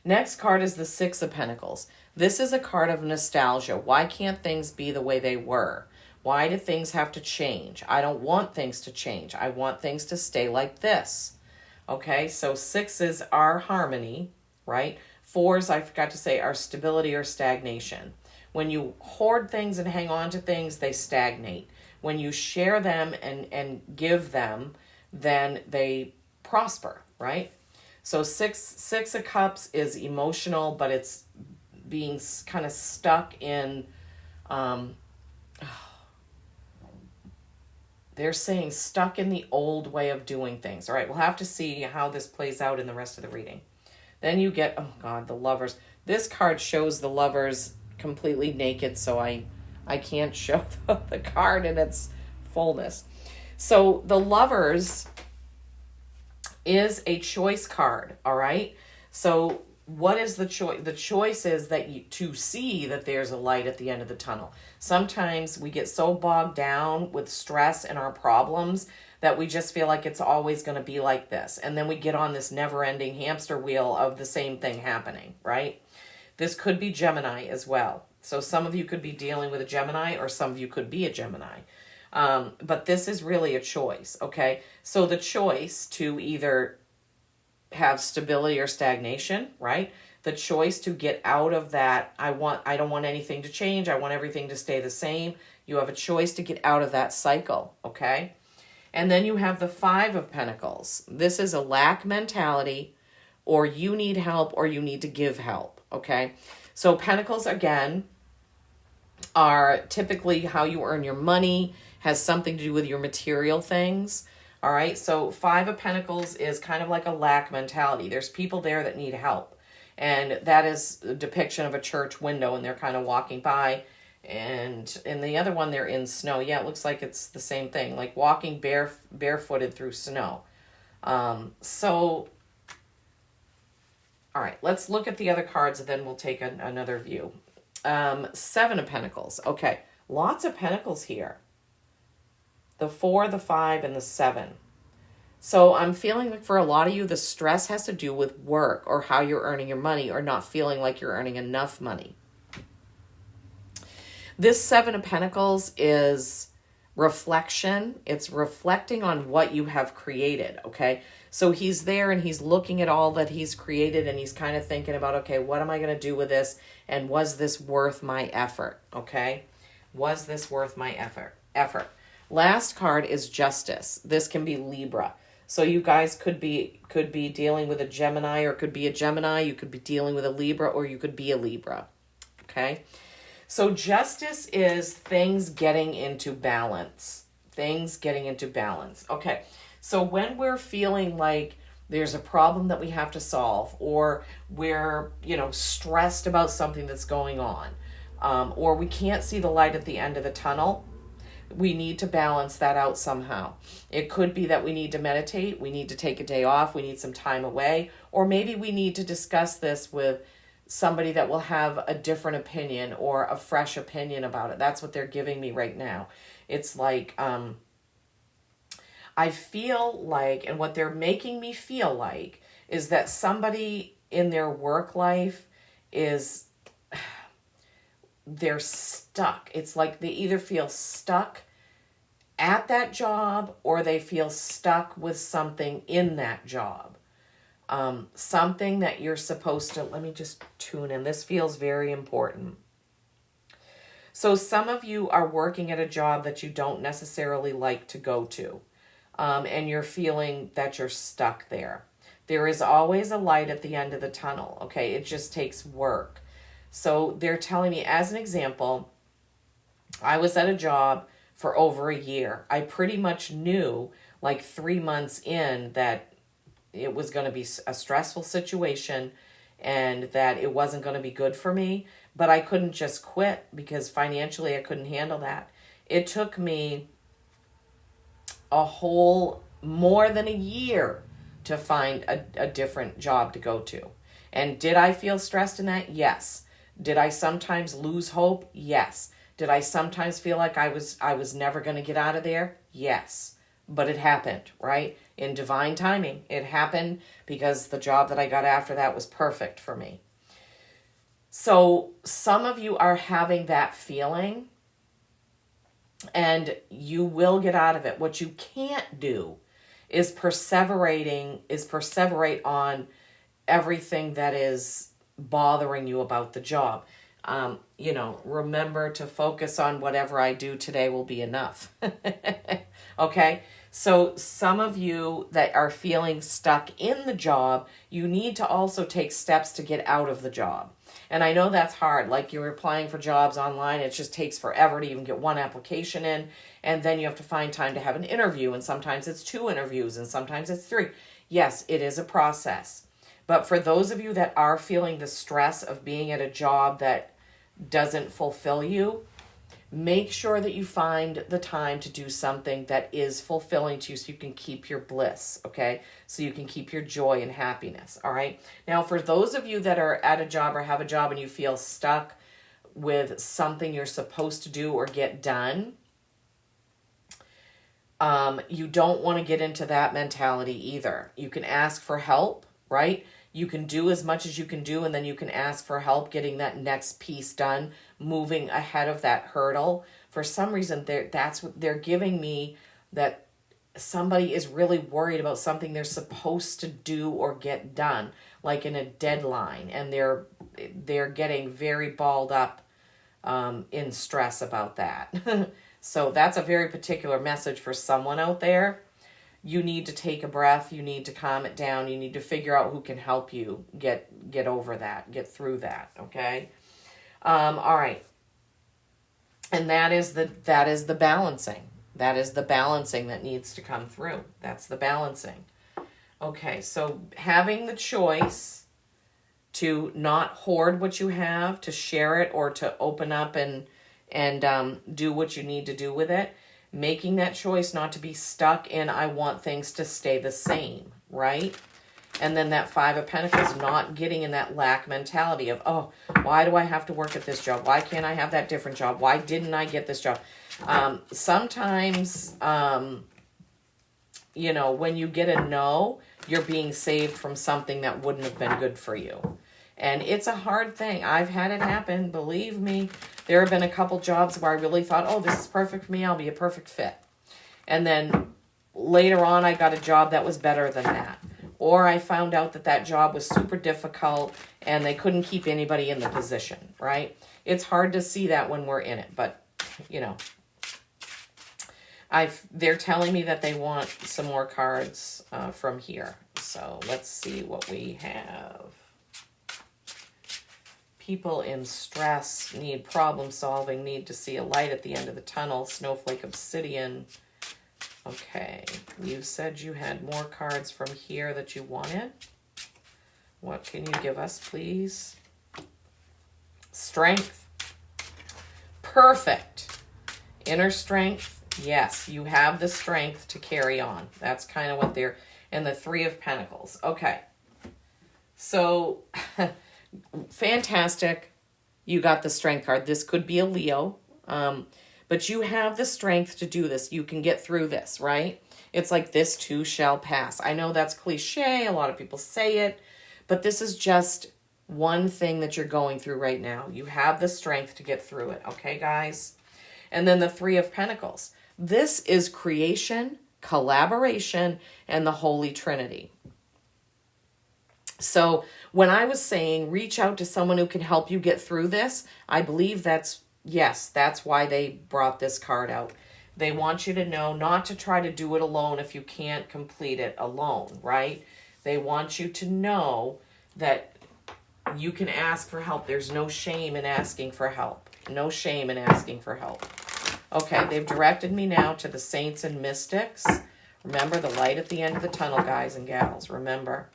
A: Next card is the 6 of Pentacles. This is a card of nostalgia. Why can't things be the way they were? Why do things have to change? I don't want things to change. I want things to stay like this. Okay, so 6s are harmony, right? 4s, I forgot to say, are stability or stagnation. When you hoard things and hang on to things, they stagnate. When you share them and give them, then they prosper, right? So 6 of Cups is emotional, but it's being kind of stuck in, they're saying stuck in the old way of doing things. All right, we'll have to see how this plays out in the rest of the reading. Then you get, oh God, the Lovers. This card shows the Lovers completely naked, so I can't show the card in its fullness. So the Lovers is a choice card, all right? So what is the choice? The choice is that to see that there's a light at the end of the tunnel. Sometimes we get so bogged down with stress and our problems that we just feel like it's always going to be like this. And then we get on this never-ending hamster wheel of the same thing happening, right? This could be Gemini as well. So some of you could be dealing with a Gemini, or some of you could be a Gemini. But this is really a choice, okay? So the choice to either have stability or stagnation, right? The choice to get out of that, I don't want anything to change. I want everything to stay the same. You have a choice to get out of that cycle, okay? And then you have the 5 of Pentacles. This is a lack mentality, or you need help, or you need to give help, okay? So Pentacles, again, are typically how you earn your money, has something to do with your material things, all right? So 5 of Pentacles is kind of like a lack mentality. There's people there that need help, and that is a depiction of a church window, and they're kind of walking by. And in the other one, they're in snow. Yeah, it looks like it's the same thing, like walking barefooted through snow. So, all right, let's look at the other cards, and then we'll take another view. Seven of Pentacles. Okay, lots of Pentacles here. The 4, the 5, and the 7. So I'm feeling like for a lot of you, the stress has to do with work or how you're earning your money or not feeling like you're earning enough money. This 7 of Pentacles is reflection. It's reflecting on what you have created, okay? So he's there and he's looking at all that he's created and he's kind of thinking about, okay, what am I going to do with this? And was this worth my effort, okay? Was this worth my effort? Last card is Justice. This can be Libra. So you guys could be dealing with a Gemini, or it could be a Gemini. You could be dealing with a Libra, or you could be a Libra, okay? So justice is things getting into balance. Things getting into balance. Okay, so when we're feeling like there's a problem that we have to solve, or we're, stressed about something that's going on, or we can't see the light at the end of the tunnel, we need to balance that out somehow. It could be that we need to meditate, we need to take a day off, we need some time away, or maybe we need to discuss this with somebody that will have a different opinion or a fresh opinion about it. That's what they're giving me right now. It's like, I feel like, and what they're making me feel like, is that somebody in their work life they're stuck. It's like they either feel stuck at that job or they feel stuck with something in that job. Something that you're supposed to, let me just tune in. This feels very important. So some of you are working at a job that you don't necessarily like to go to. And you're feeling that you're stuck there. There is always a light at the end of the tunnel. Okay. It just takes work. So they're telling me, as an example, I was at a job for over a year. I pretty much knew like 3 months in that it was going to be a stressful situation and that it wasn't going to be good for me, but I couldn't just quit because financially I couldn't handle that. It took me more than a year to find a different job to go to. And did I feel stressed in that? Yes. Did I sometimes lose hope? Yes. Did I sometimes feel like I was never going to get out of there? Yes. But it happened, right? In divine timing. It happened because the job that I got after that was perfect for me. So some of you are having that feeling and you will get out of it. What you can't do is perseverate on everything that is bothering you about the job. Remember to focus on whatever I do today will be enough. Okay. So some of you that are feeling stuck in the job, you need to also take steps to get out of the job. And I know that's hard. Like you're applying for jobs online. It just takes forever to even get one application in. And then you have to find time to have an interview. And sometimes it's 2 interviews and sometimes it's 3. Yes, it is a process. But for those of you that are feeling the stress of being at a job that doesn't fulfill you, make sure that you find the time to do something that is fulfilling to you so you can keep your bliss, okay? So you can keep your joy and happiness, all right? Now, for those of you that are at a job or have a job and you feel stuck with something you're supposed to do or get done, you don't want to get into that mentality either. You can ask for help, right? You can do as much as you can do, and then you can ask for help getting that next piece done, moving ahead of that hurdle. For some reason, that's what they're giving me, that somebody is really worried about something they're supposed to do or get done, like in a deadline, and they're getting very balled up in stress about that. So that's a very particular message for someone out there. You need to take a breath. You need to calm it down. You need to figure out who can help you get over that, get through that. Okay. All right. And that is the balancing. That is the balancing that needs to come through. That's the balancing. Okay. So having the choice to not hoard what you have, to share it, or to open up and do what you need to do with it. Making that choice not to be stuck in, I want things to stay the same, right? And then that Five of Pentacles, not getting in that lack mentality of, oh, why do I have to work at this job? Why can't I have that different job? Why didn't I get this job? Sometimes, you know, when you get a no, you're being saved from something that wouldn't have been good for you. And it's a hard thing. I've had it happen. Believe me, there have been a couple jobs where I really thought, oh, this is perfect for me. I'll be a perfect fit. And then later on, I got a job that was better than that. Or I found out that that job was super difficult and they couldn't keep anybody in the position, right? It's hard to see that when we're in it, but, you know. They're telling me that they want some more cards from here. So let's see what we have. People in stress, need problem solving, need to see a light at the end of the tunnel. Snowflake, Obsidian. Okay, you said you had more cards from here that you wanted. What can you give us, please? Strength. Perfect. Inner strength. Yes, you have the strength to carry on. That's kind of what they're... And the Three of Pentacles. Okay. So, fantastic. You got the strength card. This could be a Leo. But you have the strength to do this. You can get through this, right? It's like this too shall pass. I know that's cliche. A lot of people say it. But this is just one thing that you're going through right now. You have the strength to get through it. Okay, guys? And then the Three of Pentacles. This is creation, collaboration, and the Holy Trinity. So when I was saying reach out to someone who can help you get through this, I believe that's why they brought this card out. They want you to know not to try to do it alone if you can't complete it alone, right? They want you to know that you can ask for help. There's no shame in asking for help. No shame in asking for help. Okay, they've directed me now to the Saints and Mystics. Remember the light at the end of the tunnel, guys and gals. Remember.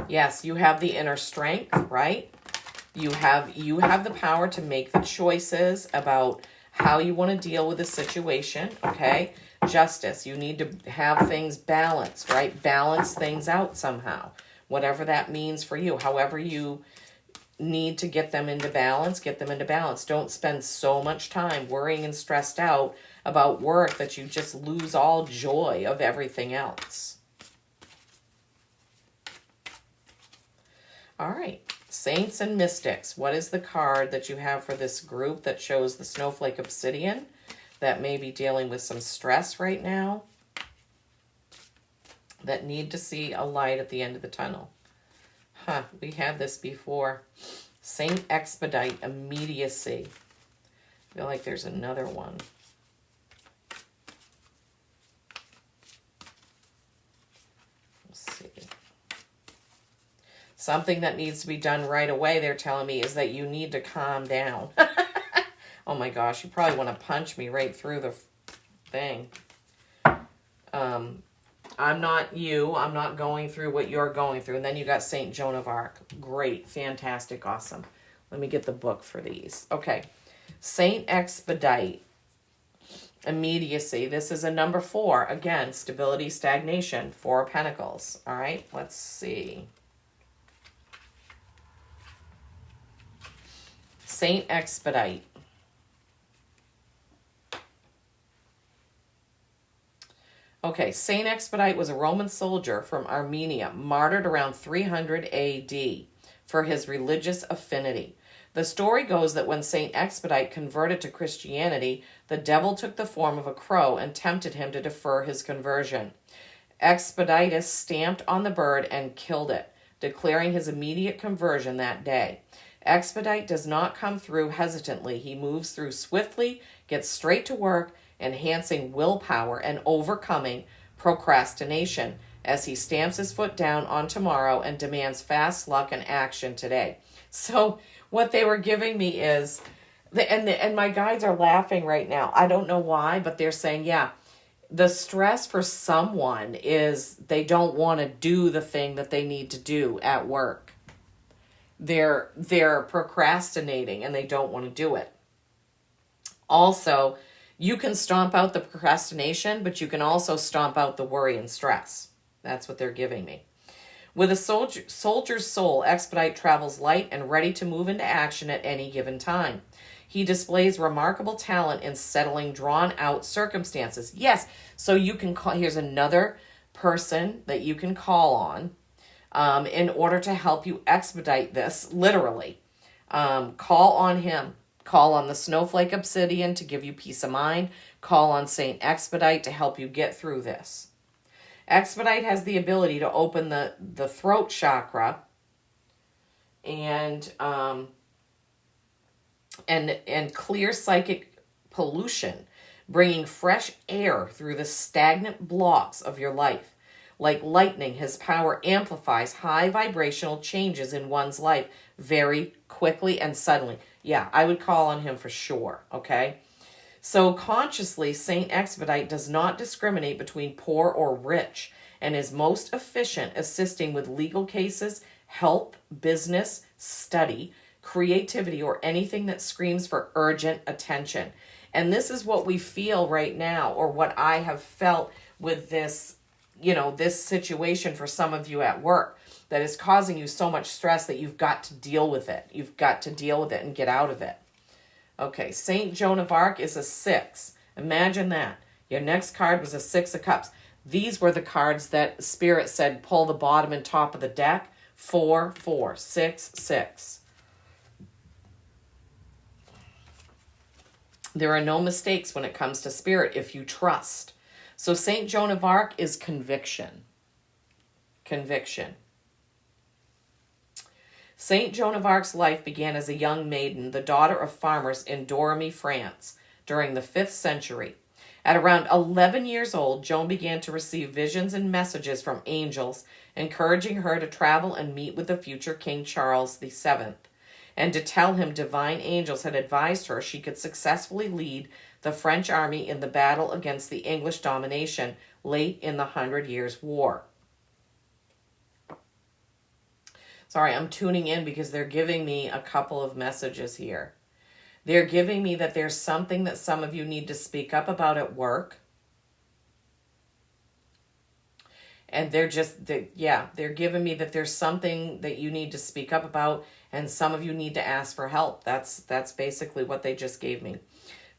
A: Yes, you have the inner strength, right? You have the power to make the choices about how you want to deal with a situation, okay? Justice, you need to have things balanced, right? Balance things out somehow. Whatever that means for you. However you need to get them into balance, get them into balance. Don't spend so much time worrying and stressed out about work that you just lose all joy of everything else. All right, Saints and Mystics. What is the card that you have for this group that shows the Snowflake Obsidian that may be dealing with some stress right now, that need to see a light at the end of the tunnel? Huh, we had this before. Saint Expedite, Immediacy. I feel like there's another one. Let's see. Something that needs to be done right away, they're telling me, is that you need to calm down. Oh my gosh, you probably want to punch me right through the thing. I'm not you. I'm not going through what you're going through. And then you got Saint Joan of Arc. Great. Fantastic. Awesome. Let me get the book for these. Okay. Saint Expedite. Immediacy. This is a number 4. Again, stability, stagnation. 4 of Pentacles. All right. Let's see. Saint Expedite. Okay, Saint Expedite was a Roman soldier from Armenia, martyred around 300 AD for his religious affinity. The story goes that when Saint Expedite converted to Christianity, the devil took the form of a crow and tempted him to defer his conversion. Expeditus stamped on the bird and killed it, declaring his immediate conversion that day. Expedite does not come through hesitantly. He moves through swiftly, gets straight to work, enhancing willpower and overcoming procrastination as he stamps his foot down on tomorrow and demands fast luck and action today. So what they were giving me is, and my guides are laughing right now. I don't know why, but they're saying, yeah, the stress for someone is they don't want to do the thing that they need to do at work. They're procrastinating and they don't want to do it. Also, You can stomp out the procrastination, but you can also stomp out the worry and stress. That's what they're giving me. With a soldier's soul, Expedite travels light and ready to move into action at any given time. He displays remarkable talent in settling drawn-out circumstances. Yes, so you can call, here's another person that you can call on in order to help you expedite this, literally. Call on him. Call on the Snowflake Obsidian to give you peace of mind. Call on Saint Expedite to help you get through this. Expedite has the ability to open the throat chakra and clear psychic pollution, bringing fresh air through the stagnant blocks of your life. Like lightning, his power amplifies high vibrational changes in one's life very quickly and suddenly. Yeah, I would call on him for sure, okay? So consciously, Saint Expedite does not discriminate between poor or rich and is most efficient assisting with legal cases, help, business, study, creativity, or anything that screams for urgent attention. And this is what we feel right now, or what I have felt with this, this situation for some of you at work that is causing you so much stress that you've got to deal with it. You've got to deal with it and get out of it. Okay, Saint Joan of Arc is a 6. Imagine that. Your next card was a 6 of Cups. These were the cards that Spirit said pull the bottom and top of the deck. 4, 4, 6, 6. There are no mistakes when it comes to Spirit if you trust. So Saint Joan of Arc is conviction. Conviction. Saint Joan of Arc's life began as a young maiden, the daughter of farmers in Dormy, France, during the 5th century. At around 11 years old, Joan began to receive visions and messages from angels, encouraging her to travel and meet with the future King Charles VII, and to tell him divine angels had advised her she could successfully lead the French army in the battle against the English domination late in the 100 Years' War. Sorry, I'm tuning in because they're giving me a couple of messages here. They're giving me that there's something that some of you need to speak up about at work. And they're giving me that there's something that you need to speak up about, and some of you need to ask for help. That's basically what they just gave me.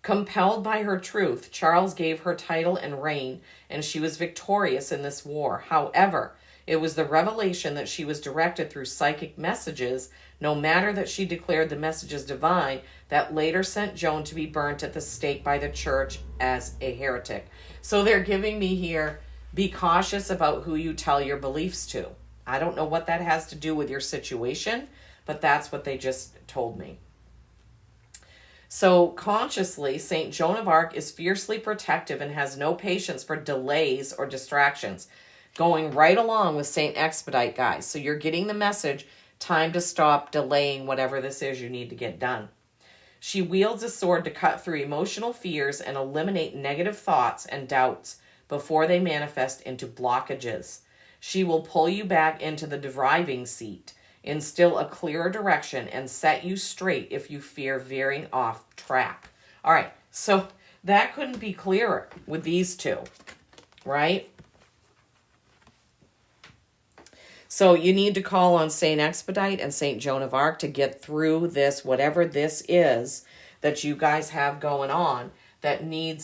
A: Compelled by her truth, Charles gave her title and reign, and she was victorious in this war. However, it was the revelation that she was directed through psychic messages, no matter that she declared the messages divine, that later sent Joan to be burnt at the stake by the church as a heretic. So they're giving me here, be cautious about who you tell your beliefs to. I don't know what that has to do with your situation, but that's what they just told me. So consciously, Saint Joan of Arc is fiercely protective and has no patience for delays or distractions. Going right along with Saint Expedite, guys. So you're getting the message, time to stop delaying whatever this is you need to get done. She wields a sword to cut through emotional fears and eliminate negative thoughts and doubts before they manifest into blockages. She will pull you back into the driving seat, instill a clearer direction, and set you straight if you fear veering off track. All right, so that couldn't be clearer with these two, right? So you need to call on Saint Expedite and Saint Joan of Arc to get through this, whatever this is that you guys have going on that you need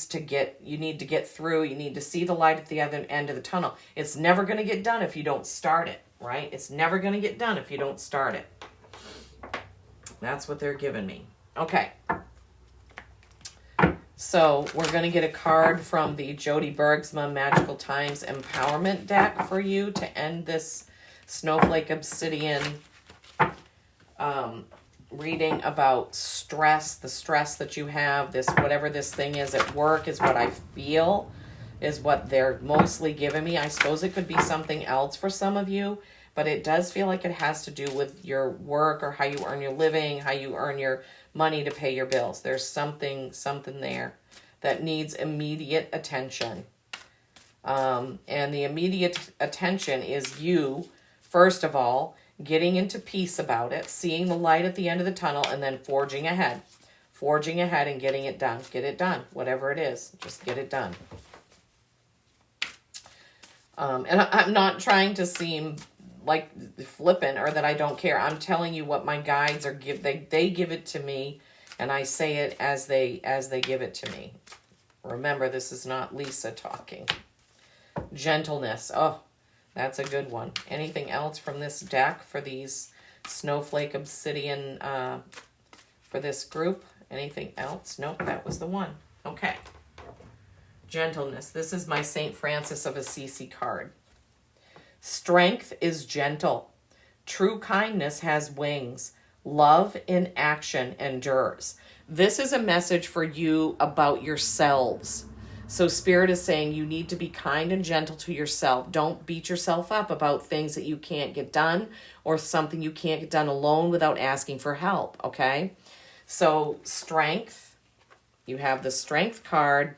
A: to get through. You need to see the light at the other end of the tunnel. It's never going to get done if you don't start it, right? It's never going to get done if you don't start it. That's what they're giving me. Okay. So we're going to get a card from the Jody Bergsma Magical Times Empowerment deck for you to end this Snowflake Obsidian reading about stress, the stress that you have, this whatever this thing is at work is what I feel is what they're mostly giving me. I suppose it could be something else for some of you, but it does feel like it has to do with your work or how you earn your living, how you earn your money to pay your bills. There's something there that needs immediate attention. And the immediate attention is you, first of all, getting into peace about it, seeing the light at the end of the tunnel, and then forging ahead. forging ahead and getting it done. Get it done, whatever it is. Just get it done. And I'm not trying to seem like flippant or that I don't care. I'm telling you what my guides are they give it to me, and I say it as they give it to me. Remember, this is not Lisa talking. Gentleness. Oh, that's a good one. Anything else from this deck for these Snowflake Obsidian for this group? Anything else? Nope, that was the one. Okay. Gentleness. This is my St. Francis of Assisi card. Strength is gentle. True kindness has wings. Love in action endures. This is a message for you about yourselves. So Spirit is saying you need to be kind and gentle to yourself. Don't beat yourself up about things that you can't get done or something you can't get done alone without asking for help, okay? So strength, you have the strength card,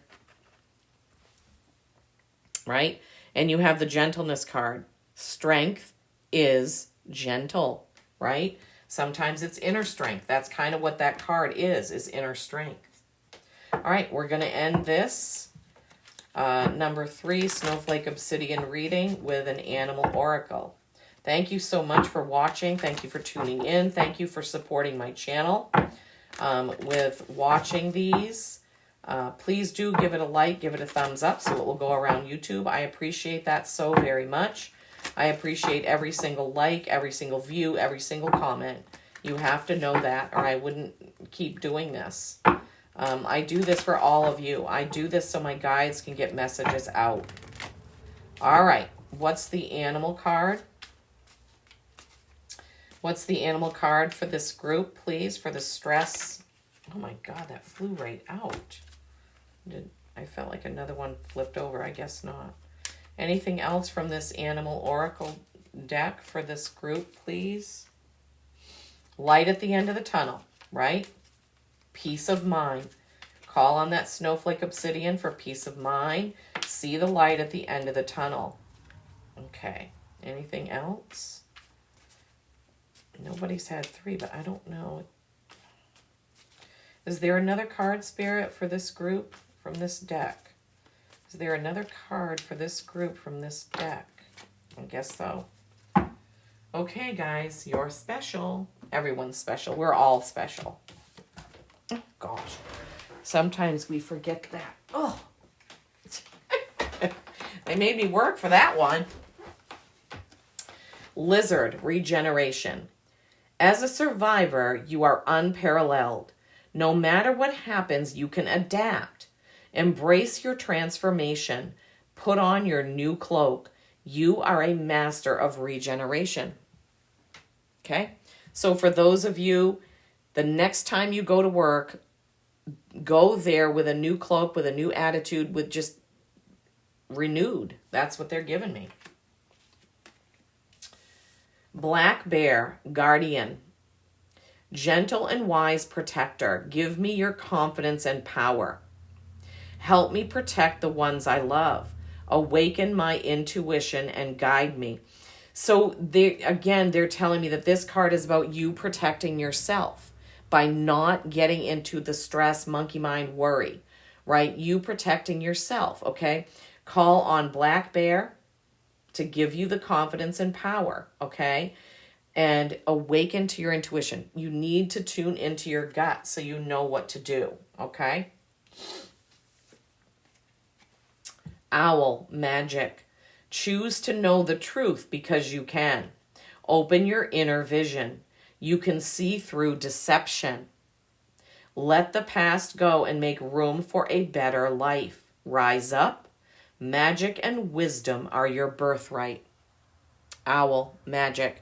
A: right? And you have the gentleness card. Strength is gentle, right? Sometimes it's inner strength. That's kind of what that card is inner strength. All right, we're going to end this number 3 Snowflake Obsidian reading with an animal oracle. Thank you so much for watching. Thank you for tuning in. Thank you for supporting my channel with watching these. Please do give it a like, give it a thumbs up so it will go around YouTube. I appreciate that so very much. I appreciate every single like, every single view, every single comment. You have to know that, or I wouldn't keep doing this. I do this for all of you. I do this so my guides can get messages out. All right. What's the animal card? What's the animal card for this group, please, for the stress? Oh, my God, that flew right out. I felt like another one flipped over. I guess not. Anything else from this animal oracle deck for this group, please? Light at the end of the tunnel, right? Peace of mind. Call on that Snowflake Obsidian for peace of mind. See the light at the end of the tunnel. Okay. Anything else? Nobody's had 3, but I don't know. Is there another card, Spirit, for this group from this deck? Is there another card for this group from this deck? I guess so. Okay, guys, you're special. Everyone's special. We're all special. Oh, gosh. Sometimes we forget that. Oh. They made me work for that one. Lizard, regeneration. As a survivor, you are unparalleled. No matter what happens, you can adapt. Embrace your transformation. Put on your new cloak. You are a master of regeneration. Okay? So for those of you, the next time you go to work, go there with a new cloak, with a new attitude, with just renewed. That's what they're giving me. Black bear, guardian. Gentle and wise protector. Give me your confidence and power. Help me protect the ones I love. Awaken my intuition and guide me. So they're telling me that this card is about you protecting yourself by not getting into the stress, monkey mind, worry, right? You protecting yourself, okay? Call on Black Bear to give you the confidence and power, okay? And awaken to your intuition. You need to tune into your gut so you know what to do, okay? Owl, magic. Choose to know the truth because you can. Open your inner vision. You can see through deception. Let the past go and make room for a better life. Rise up. Magic and wisdom are your birthright. Owl, magic.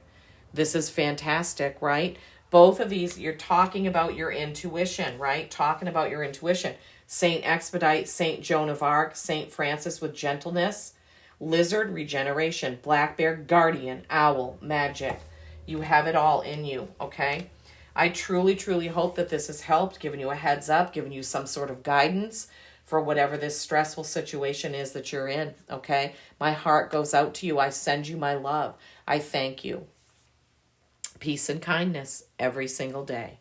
A: This is fantastic, right? Both of these, you're talking about your intuition, right? Talking about your intuition. Saint Expedite, Saint Joan of Arc, Saint Francis with gentleness. Lizard, regeneration. Black bear, guardian. Owl, magic. You have it all in you, okay? I truly, truly hope that this has helped, given you a heads up, given you some sort of guidance for whatever this stressful situation is that you're in, okay? My heart goes out to you. I send you my love. I thank you. Peace and kindness every single day.